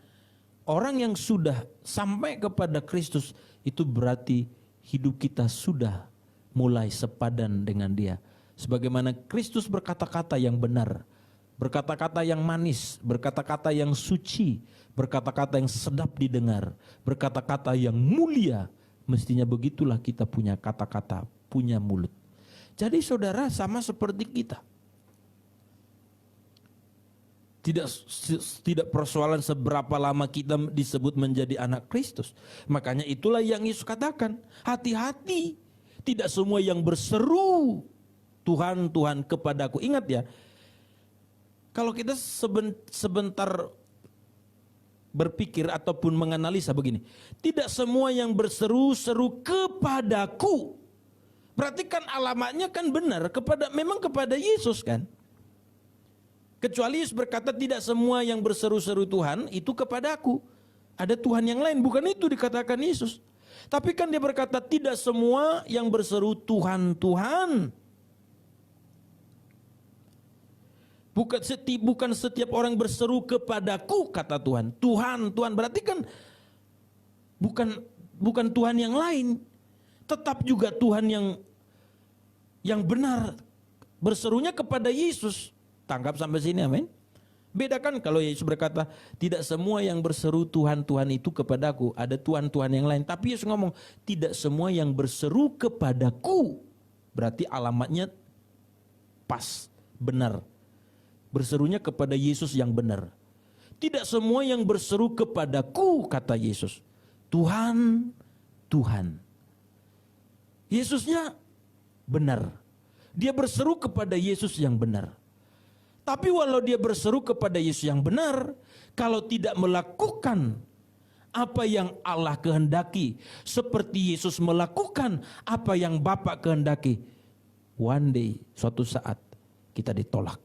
orang yang sudah sampai kepada Kristus itu berarti hidup kita sudah mulai sepadan dengan Dia. Sebagaimana Kristus berkata-kata yang benar, berkata-kata yang manis, berkata-kata yang suci, berkata-kata yang sedap didengar, berkata-kata yang mulia, mestinya begitulah kita punya kata-kata, punya mulut. Jadi saudara sama seperti kita. Tidak persoalan seberapa lama kita disebut menjadi anak Kristus. Makanya itulah yang Yesus katakan, hati-hati. Tidak semua yang berseru Tuhan, Tuhan kepadaku. Ingat ya, kalau kita sebentar berpikir ataupun menganalisa begini, tidak semua yang berseru-seru kepadaku. Berarti kan alamatnya kan benar, memang kepada Yesus kan. Kecuali Yesus berkata tidak semua yang berseru-seru Tuhan itu kepadaku. Ada Tuhan yang lain, bukan itu dikatakan Yesus. Tapi kan dia berkata tidak semua yang berseru Tuhan, Tuhan. Bukan setiap orang berseru kepadaku, kata Tuhan. Tuhan, Tuhan, berarti kan bukan Tuhan yang lain. Tetap juga Tuhan yang benar. Berserunya kepada Yesus. Tangkap sampai sini, amin. Bedakan kalau Yesus berkata tidak semua yang berseru Tuhan, Tuhan itu kepadaku. Ada Tuhan-Tuhan yang lain. Tapi Yesus ngomong tidak semua yang berseru kepadaku. Berarti alamatnya pas, benar. Berserunya kepada Yesus yang benar. Tidak semua yang berseru kepadaku, kata Yesus. Tuhan, Tuhan. Yesusnya benar. Dia berseru kepada Yesus yang benar. Tapi walau dia berseru kepada Yesus yang benar, kalau tidak melakukan apa yang Allah kehendaki, seperti Yesus melakukan apa yang Bapa kehendaki, one day, suatu saat kita ditolak.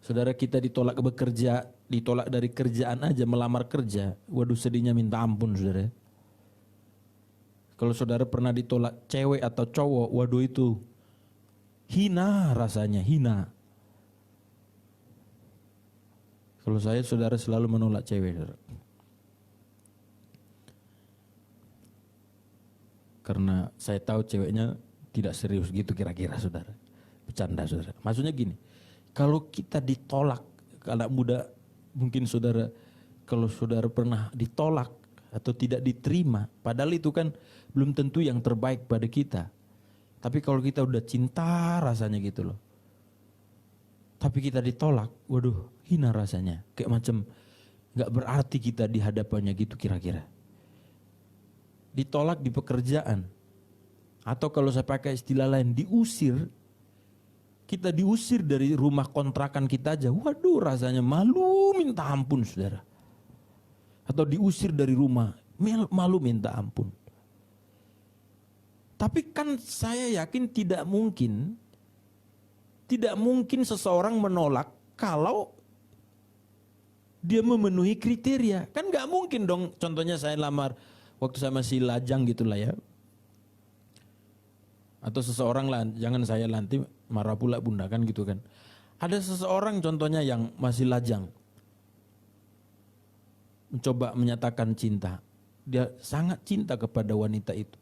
Saudara, kita ditolak bekerja, ditolak dari kerjaan aja, melamar kerja. Waduh, sedihnya minta ampun, saudara. Kalau saudara pernah ditolak cewek atau cowok, waduh itu hina rasanya, hina. Kalau saya, saudara, selalu menolak cewek, saudara. Karena saya tahu ceweknya tidak serius gitu kira-kira, saudara. Bercanda, saudara. Maksudnya gini, kalau kita ditolak, anak muda mungkin saudara, kalau saudara pernah ditolak atau tidak diterima, padahal itu kan belum tentu yang terbaik pada kita. Tapi kalau kita udah cinta rasanya gitu loh. Tapi kita ditolak, waduh hina rasanya. Kayak macam gak berarti kita di hadapannya gitu kira-kira. Ditolak di pekerjaan. Atau kalau saya pakai istilah lain, diusir. Kita diusir dari rumah kontrakan kita aja. Waduh rasanya malu minta ampun, saudara. Atau diusir dari rumah, malu minta ampun. Tapi kan saya yakin tidak mungkin seseorang menolak kalau dia memenuhi kriteria. Kan gak mungkin dong, contohnya saya lamar waktu saya masih lajang gitulah ya. Atau seseorang lah, jangan saya nanti marah pula bunda kan gitu kan. Ada seseorang contohnya yang masih lajang, mencoba menyatakan cinta. Dia sangat cinta kepada wanita itu.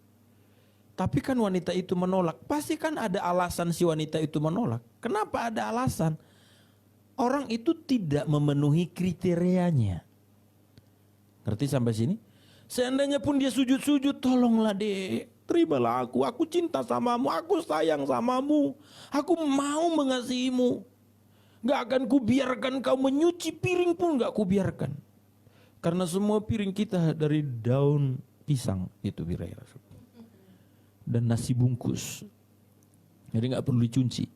Tapi kan wanita itu menolak. Pasti kan ada alasan si wanita itu menolak. Kenapa ada alasan? Orang itu tidak memenuhi kriterianya. Ngerti sampai sini? Seandainya pun dia sujud-sujud, tolonglah dek, terimalah aku cinta samamu, aku sayang samamu, aku mau mengasihimu. Gak akan kubiarkan kau menyuci piring pun gak kubiarkan. Karena semua piring kita dari daun pisang itu kira-kira. Dan nasi bungkus. Jadi gak perlu dicuci.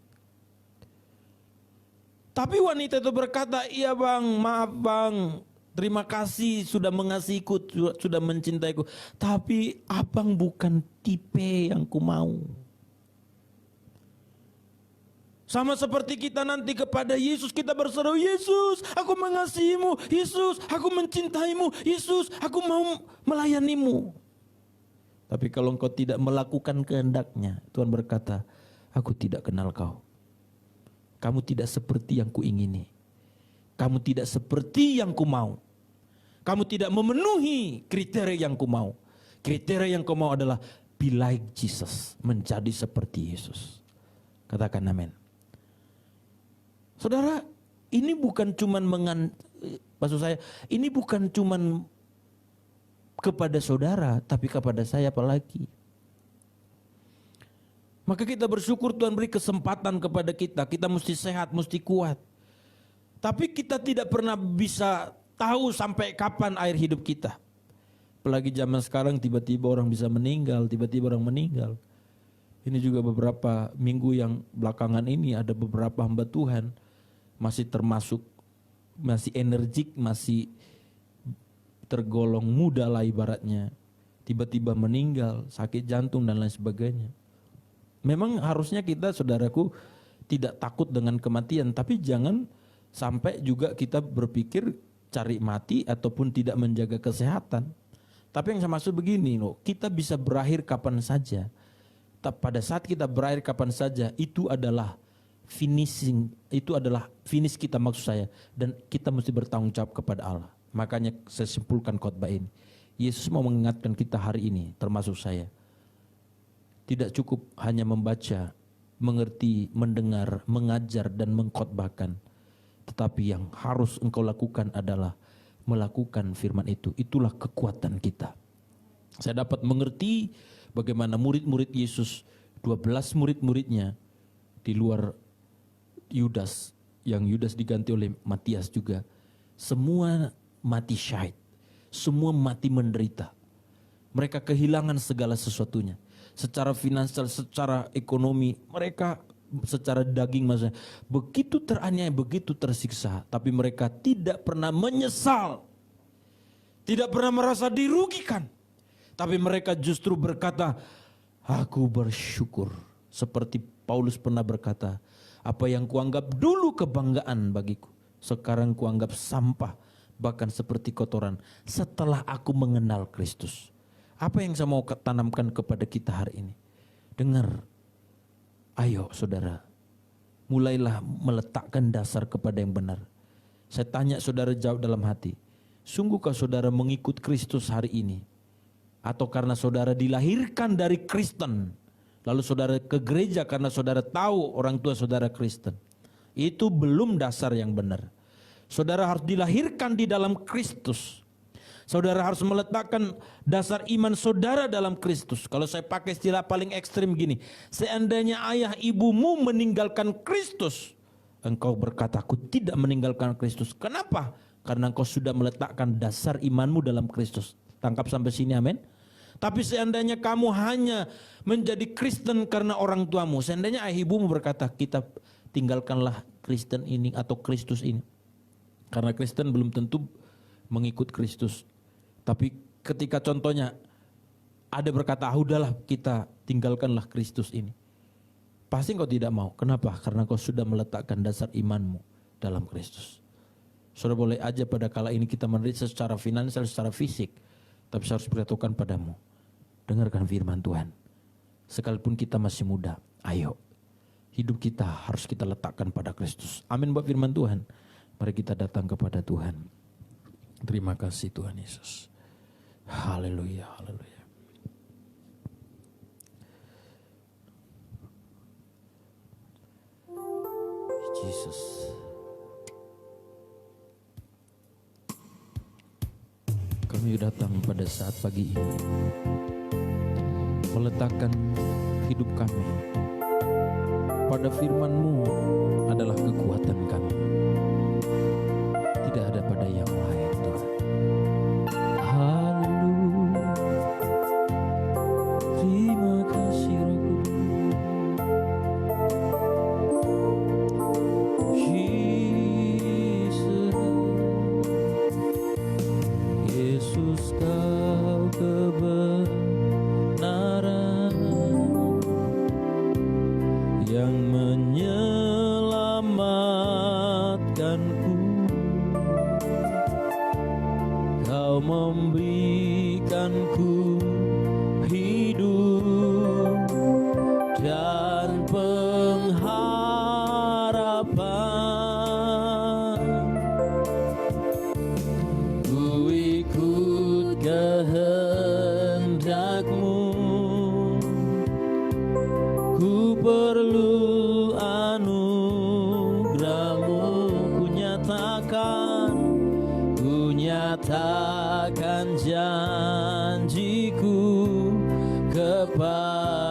Tapi wanita itu berkata, iya bang, maaf bang, terima kasih sudah mengasihiku, sudah mencintaiku. Tapi abang bukan tipe yang ku mau. Sama seperti kita nanti kepada Yesus, kita berseru, Yesus aku mengasihimu, Yesus aku mencintaimu, Yesus aku mau melayanimu. Tapi kalau engkau tidak melakukan kehendaknya, Tuhan berkata, aku tidak kenal kau. Kamu tidak seperti yang kuingini. Kamu tidak seperti yang ku mau. Kamu tidak memenuhi kriteria yang ku mau. Kriteria yang ku mau adalah be like Jesus, menjadi seperti Yesus. Katakan amin. Saudara, ini bukan cuman maksud saya, ini bukan cuman kepada saudara, tapi kepada saya apalagi. Maka kita bersyukur Tuhan beri kesempatan kepada kita. Kita mesti sehat, mesti kuat. Tapi kita tidak pernah bisa tahu sampai kapan akhir hidup kita. Apalagi zaman sekarang tiba-tiba orang bisa meninggal, tiba-tiba orang meninggal. Ini juga beberapa minggu yang belakangan ini ada beberapa hamba Tuhan masih termasuk, masih energik, masih tergolong muda lah ibaratnya. Tiba-tiba meninggal, sakit jantung dan lain sebagainya. Memang harusnya kita saudaraku tidak takut dengan kematian, tapi jangan sampai juga kita berpikir cari mati ataupun tidak menjaga kesehatan. Tapi yang saya maksud begini loh, kita bisa berakhir kapan saja. Pada saat kita berakhir kapan saja, itu adalah finishing, itu adalah finish kita maksud saya. Dan kita mesti bertanggung jawab kepada Allah. Makanya saya simpulkan khotbah ini. Yesus mau mengingatkan kita hari ini, termasuk saya. Tidak cukup hanya membaca, mengerti, mendengar, mengajar dan mengkhotbahkan. Tetapi yang harus engkau lakukan adalah melakukan firman itu. Itulah kekuatan kita. Saya dapat mengerti bagaimana murid-murid Yesus, 12 murid-muridnya di luar Yudas, yang Yudas diganti oleh Matias juga, semua mati syahid, semua mati menderita. Mereka kehilangan segala sesuatunya. Secara finansial, secara ekonomi, mereka secara daging maksudnya begitu teraniaya, begitu tersiksa, tapi mereka tidak pernah menyesal, tidak pernah merasa dirugikan, tapi mereka justru berkata, aku bersyukur. Seperti Paulus pernah berkata, apa yang kuanggap dulu kebanggaan bagiku, sekarang kuanggap sampah, bahkan seperti kotoran setelah aku mengenal Kristus. Apa yang saya mau tanamkan kepada kita hari ini? Dengar. Ayo saudara, mulailah meletakkan dasar kepada yang benar. Saya tanya saudara, jawab dalam hati. Sungguhkah saudara mengikut Kristus hari ini? Atau karena saudara dilahirkan dari Kristen, lalu saudara ke gereja karena saudara tahu orang tua saudara Kristen? Itu belum dasar yang benar. Saudara harus dilahirkan di dalam Kristus. Saudara harus meletakkan dasar iman saudara dalam Kristus. Kalau saya pakai istilah paling ekstrim gini, seandainya ayah ibumu meninggalkan Kristus, engkau berkata, aku tidak meninggalkan Kristus. Kenapa? Karena engkau sudah meletakkan dasar imanmu dalam Kristus. Tangkap sampai sini, amin. Tapi seandainya kamu hanya menjadi Kristen karena orang tuamu, seandainya ayah ibumu berkata, kita tinggalkanlah Kristen ini atau Kristus ini. Karena Kristen belum tentu mengikut Kristus. Tapi ketika contohnya ada berkata, udahlah kita tinggalkanlah Kristus ini. Pasti engkau tidak mau. Kenapa? Karena engkau sudah meletakkan dasar imanmu dalam Kristus. Saudara boleh aja pada kala ini kita menderita secara finansial, secara fisik. Tapi saya harus berkatakan padamu, dengarkan firman Tuhan. Sekalipun kita masih muda, ayo. Hidup kita harus kita letakkan pada Kristus. Amin buat firman Tuhan. Mari kita datang kepada Tuhan. Terima kasih Tuhan Yesus. Haleluya, haleluya. Yesus. Kami datang pada saat pagi ini meletakkan hidup kami pada firman-Mu adalah kekuatan kami. Tidak ada pada yang lain, Tuhan. Haleluya. Terima kasih Roh Kudus. Yesus kau kebenaran yang menyelamatkanku. Kau memberikanku hidup dan pengharapan. Ku ikut kehendak-Mu, ku perlu anugerah-Mu. Ku nyatakan janjiku kepadamu.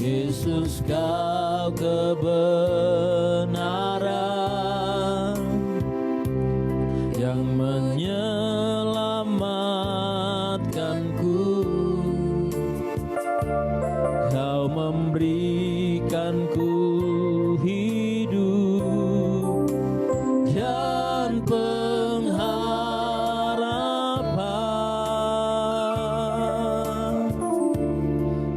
Yesus, Kau kebenaran yang menyelamatkanku. Kau memberikanku hidup dan pengharapan.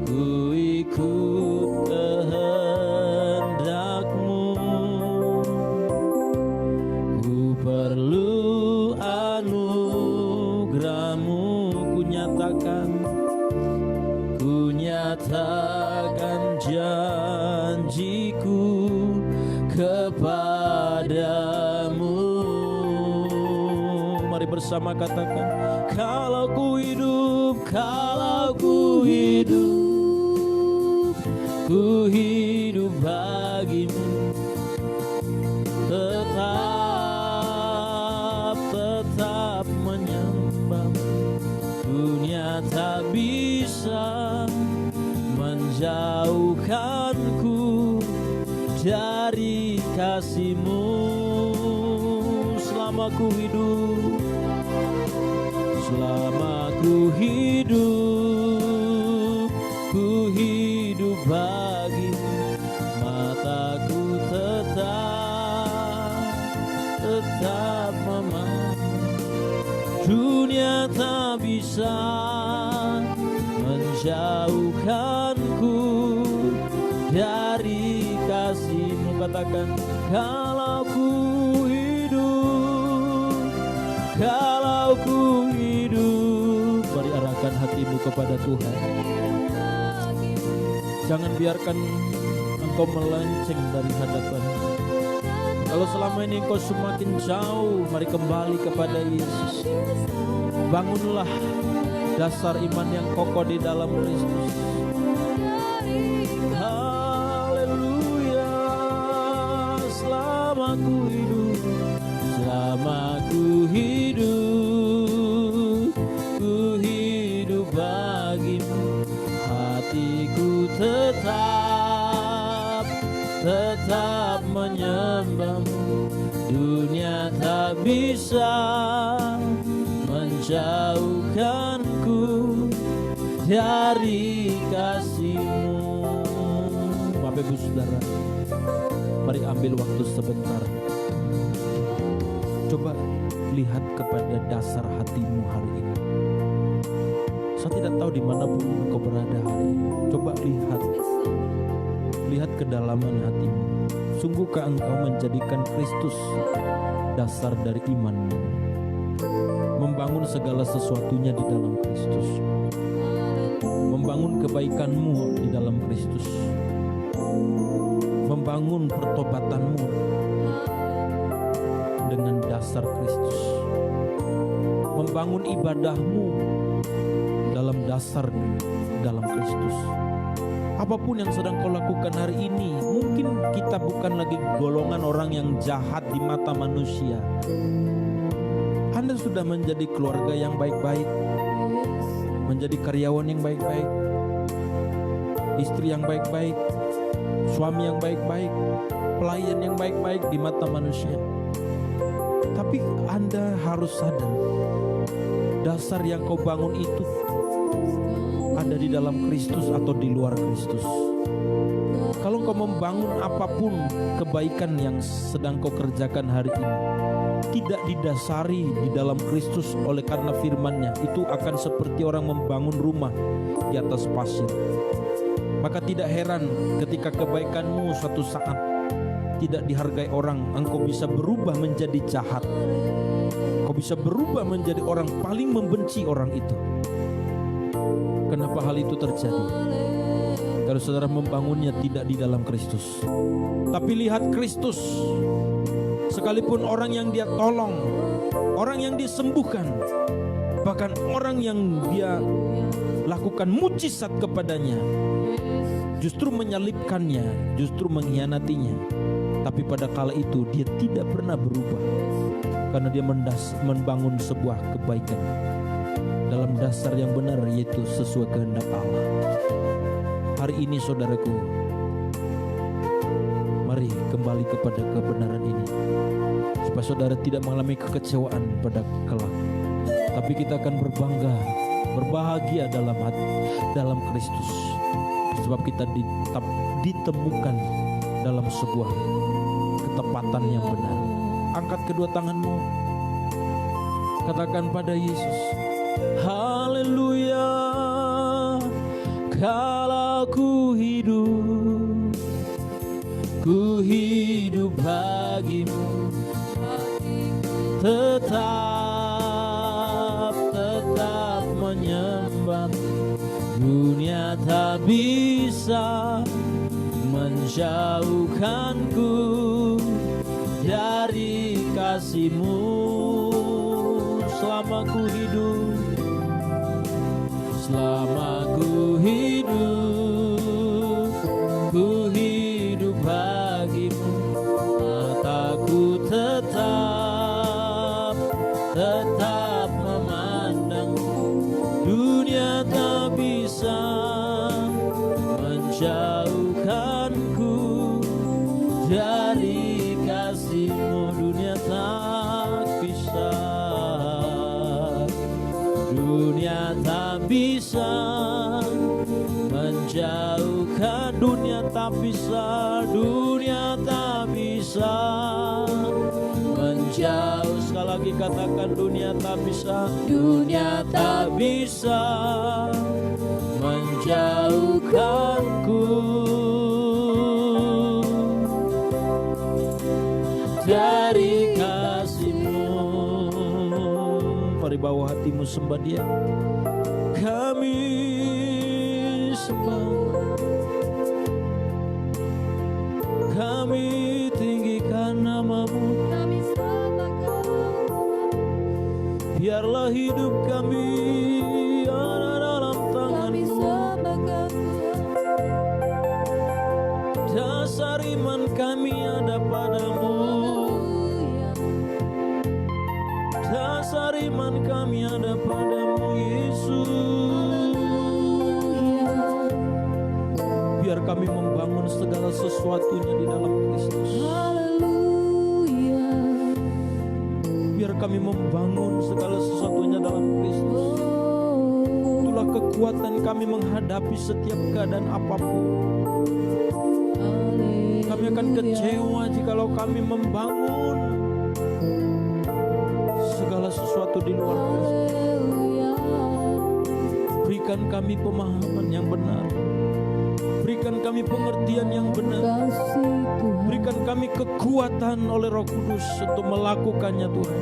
Ku ikut kehendak-Mu, ku perlu anugerah-Mu. Ku nyatakan janjiku kepadamu. Mari bersama katakan, kalau ku hidup bagimu, tetap menyembahmu. Dunia tak bisa menjauhkanku dari kasih-Mu. Selama ku hidup bagimu. Mataku tetap memandang. Dunia tak bisa menjauhkanku dari kasih-Mu. Katakan, kalau ku hidup. Mari arahkan hatimu kepada Tuhan. Jangan biarkan engkau melenceng dari hadapan. Kalau selama ini engkau semakin jauh, mari kembali kepada Yesus. Bangunlah dasar iman yang kokoh di dalam Kristus. Haleluya. Selama ku hidup bagimu. Hatiku tetap menyembahmu. Dunia tak bisa menjauhkanku dari kasih-Mu. Bapak Ibu Saudara, mari ambil waktu sebentar. Coba lihat kepada dasar hatimu hari ini. Saya tidak tahu dimanapun engkau berada hari ini. Coba lihat kedalaman hatimu. Sungguhkah engkau menjadikan Kristus dasar dari imanmu? Membangun segala sesuatunya di dalam Kristus. Membangun kebaikanmu di dalam Kristus. Membangun pertobatanmu dengan dasar Kristus. Membangun ibadahmu dalam dasar dalam Kristus. Apapun yang sedang kau lakukan hari ini, mungkin kita bukan lagi golongan orang yang jahat di mata manusia. Anda sudah menjadi keluarga yang baik-baik, menjadi karyawan yang baik-baik, istri yang baik-baik, suami yang baik-baik, pelayan yang baik-baik di mata manusia. Tapi Anda harus sadar, dasar yang kau bangun itu ada di dalam Kristus atau di luar Kristus. Kalau kau membangun apapun kebaikan yang sedang kau kerjakan hari ini tidak didasari di dalam Kristus oleh karena firman-Nya, itu akan seperti orang membangun rumah di atas pasir. Maka tidak heran ketika kebaikanmu suatu saat tidak dihargai orang, engkau bisa berubah menjadi jahat. Kau bisa berubah menjadi orang paling membenci orang itu. Kenapa hal itu terjadi? Kalau saudara membangunnya tidak di dalam Kristus. Tapi lihat Kristus. Sekalipun orang yang dia tolong, orang yang disembuhkan, bahkan orang yang dia lakukan mujizat kepadanya, justru menyalibkannya, justru mengkhianatinya. Tapi pada kala itu dia tidak pernah berubah, karena dia membangun sebuah kebaikan dalam dasar yang benar, yaitu sesuai kehendak Allah. hari ini saudaraku, mari kembali kepada kebenaran ini, supaya saudara tidak mengalami kekecewaan pada kelak, tapi kita akan berbangga, berbahagia dalam Kristus, sebab kita ditemukan dalam sebuah ketepatan yang benar. Angkat kedua tanganmu, katakan pada Yesus, haleluya. Kalau ku hidup bagimu, tetap menyembah. Dunia tak bisa menjauhkanku dari kasih-Mu. Selama ku hidup, ku hidup bagimu. Mataku tetap memandang. Dunia tak bisa menjauhkanku dari kasih-Mu. Dunia tak bisa, dunia tak bisa menjauhkan. Dunia tak bisa menjauh. Sekali lagi katakan, dunia tak bisa menjauhkanku dari kasih-Mu. Mari bawa hatimu, sembah Dia. Kami sembah, kami tinggikan nama-Mu. Biarlah hidup kami ada dalam tangan-Mu. Dasar iman kami ada padamu. Dasar iman kami ada padamu, Yesus. Biar kami membangun segala sesuatunya di dalam Kristus. Biar kami membangun segala sesuatunya dalam Kristus. Itulah kekuatan kami menghadapi setiap keadaan apapun. Kami akan kecewa jikalau kami membangun segala sesuatu di luar Kristus. Berikan kami pemahaman yang benar. Berikan kami pengertian yang benar. Berikan kami kekuatan oleh Roh Kudus untuk melakukannya, Tuhan.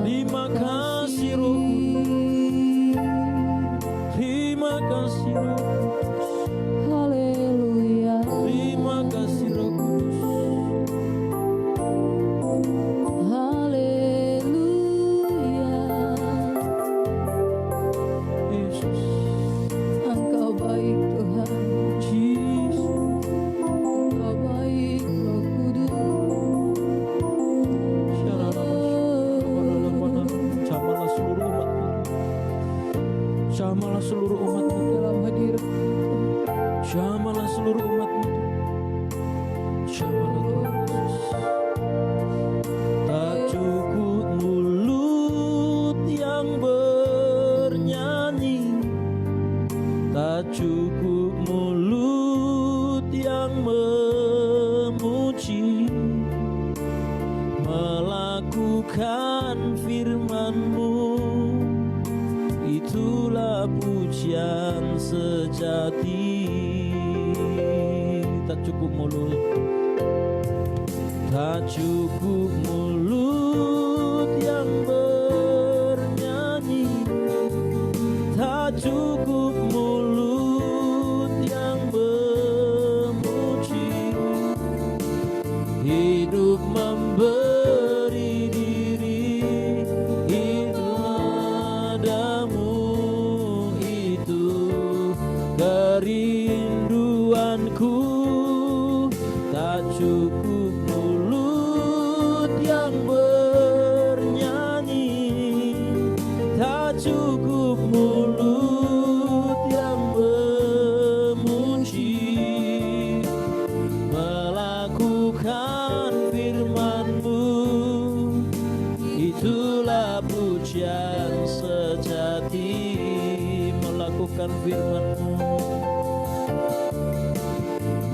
Terima kasih Roh Kudus. Terima kasih Roh Kudus. Haleluya. Terima kasih Roh Kudus. Haleluya. Yesus. Engkau baik Tuhan. Yesus. Engkau baik Roh Kudus. Jamalah seluruh umat-Mu. Jamalah seluruh umat-Mu Dalam hadirat Jamalah seluruh umat-Mu. Jamalah Tuhan Yesus. Tak cukup mulut yang bernyanyi, tak cukup mulut yang memuji, melakukan firman-Mu, itulah pujian sejati. Tak cukup mulut, tak cukup mulut yang bernyanyi, tak cukup mulut yang memuji, hidup memberi diri, itu nadamu, itu kerinduanku. Tak cukup mulut yang firman-Mu,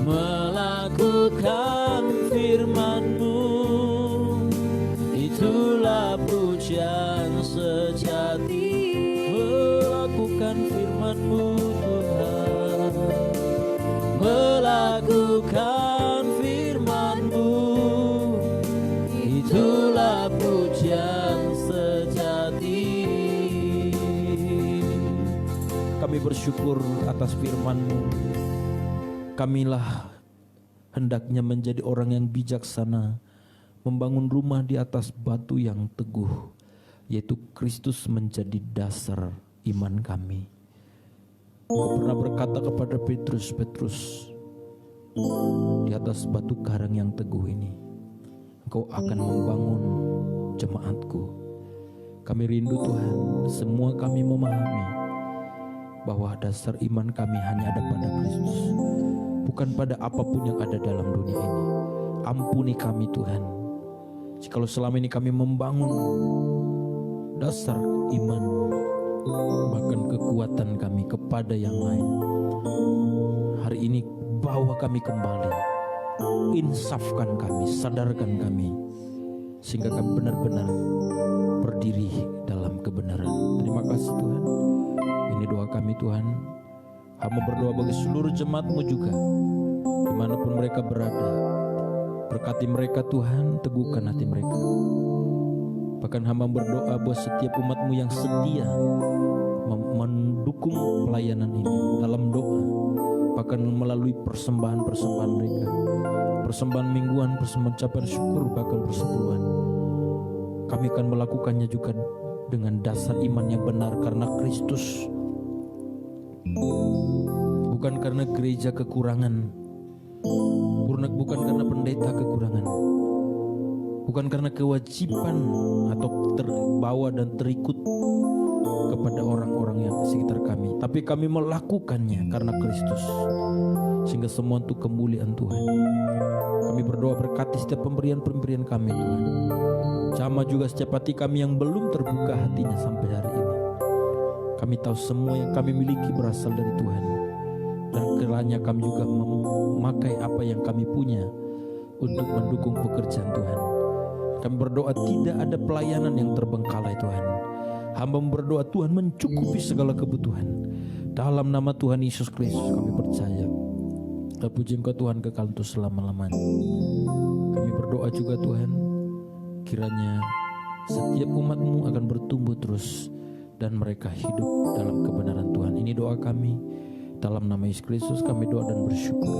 melakukan firman-Mu, itulah pujian sejati. Melakukan firman-Mu Tuhan, melakukan firman-Mu, itulah pujian sejati. Kami bersyukur atas firman-Mu. Kamilah hendaknya menjadi orang yang bijaksana, membangun rumah di atas batu yang teguh, yaitu Kristus menjadi dasar iman kami. Kau pernah berkata kepada Petrus, di atas batu karang yang teguh ini, Engkau akan membangun jemaatku. Kami rindu Tuhan, semua kami memahami bahwa dasar iman kami hanya ada pada Kristus, bukan pada apapun yang ada dalam dunia ini. Ampuni kami Tuhan, jikalau selama ini kami membangun dasar iman, bahkan kekuatan kami kepada yang lain. Hari ini bawa kami kembali, insafkan kami, sadarkan kami, sehingga kami benar-benar berdiri dalam kebenaran. Terima kasih Tuhan. Ini doa kami Tuhan. Hamba berdoa bagi seluruh jemaat-Mu juga, dimanapun mereka berada. Berkati mereka Tuhan, teguhkan hati mereka. Bahkan hamba berdoa buat setiap umat-Mu yang setia mendukung pelayanan ini dalam doa, bahkan melalui persembahan-persembahan mereka, persembahan mingguan, persembahan ucapan syukur, bahkan persepuluhan. Kami akan melakukannya juga dengan dasar iman yang benar karena Kristus, bukan karena gereja kekurangan, bukan karena pendeta kekurangan, bukan karena kewajiban atau terbawa dan terikut kepada orang-orang yang di sekitar kami, tapi kami melakukannya karena Kristus, sehingga semua untuk kemuliaan Tuhan. Kami berdoa berkati setiap pemberian-pemberian kami Tuhan. Jamah juga setiap hati kami yang belum terbuka hatinya sampai hari ini. Kami tahu semua yang kami miliki berasal dari Tuhan, dan kiranya kami juga memakai apa yang kami punya untuk mendukung pekerjaan Tuhan. Kami berdoa tidak ada pelayanan yang terbengkalai Tuhan. Hamba berdoa Tuhan mencukupi segala kebutuhan. Dalam nama Tuhan Yesus Kristus kami percaya. Terpuji Engkau Tuhan kekal untuk selama-lamanya. Kami berdoa juga Tuhan, kiranya setiap umat-Mu akan bertumbuh terus dan mereka hidup dalam kebenaran Tuhan. Ini doa kami. Dalam nama Yesus Kristus kami doa dan bersyukur.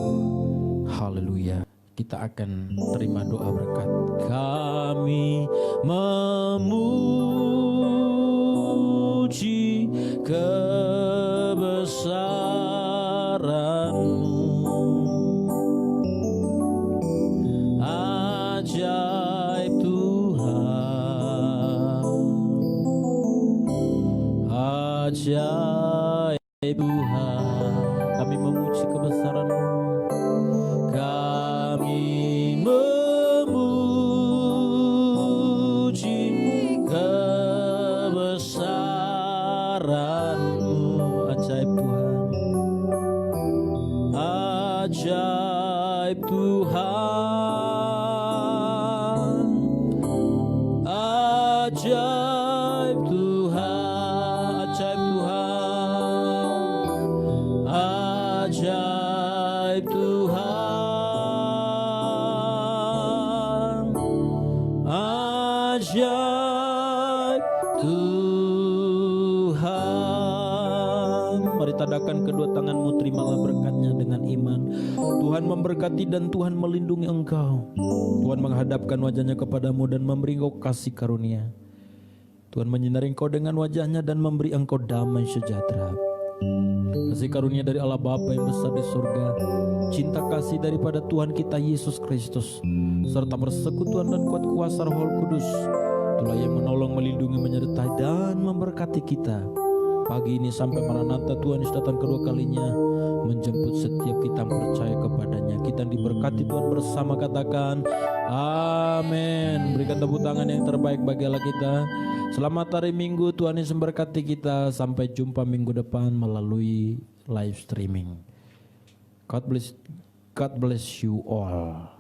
Haleluya. Kita akan terima doa berkat. Kami memuji kebesaran-Mu, ajaib Tuhan, ajaib Tuhan. Kami memuji kebesaran-Mu, kami memuji kebesaran-Mu, ajaib Tuhan, ajaib Tuhan, ajaib Tuhan, ajaib Tuhan, ajaib Tuhan, ajaib Tuhan. Mari tadakan kedua tanganmu, terimalah berkatnya dengan iman. Tuhan memberkati dan Tuhan melindungi engkau. Tuhan menghadapkan wajahnya kepadamu dan memberi engkau kasih karunia. Tuhan menyinari engkau dengan wajahnya dan memberi engkau damai sejahtera. Kasih karunia dari Allah Bapa yang besar di surga, cinta kasih daripada Tuhan kita Yesus Kristus, serta persekutuan dan kuat kuasa Roh Kudus, itulah yang menolong, melindungi, menyertai dan memberkati kita pagi ini sampai Maranatha Tuhan Yesus datang kedua kalinya, menjemput setiap kita yang percaya kepadanya. Kita diberkati Tuhan bersama, katakan amin. Amin. Berikan tepuk tangan yang terbaik bagi Allah kita. Selamat hari Minggu, Tuhan Yesus memberkati kita. Sampai jumpa minggu depan melalui live streaming. God bless you all.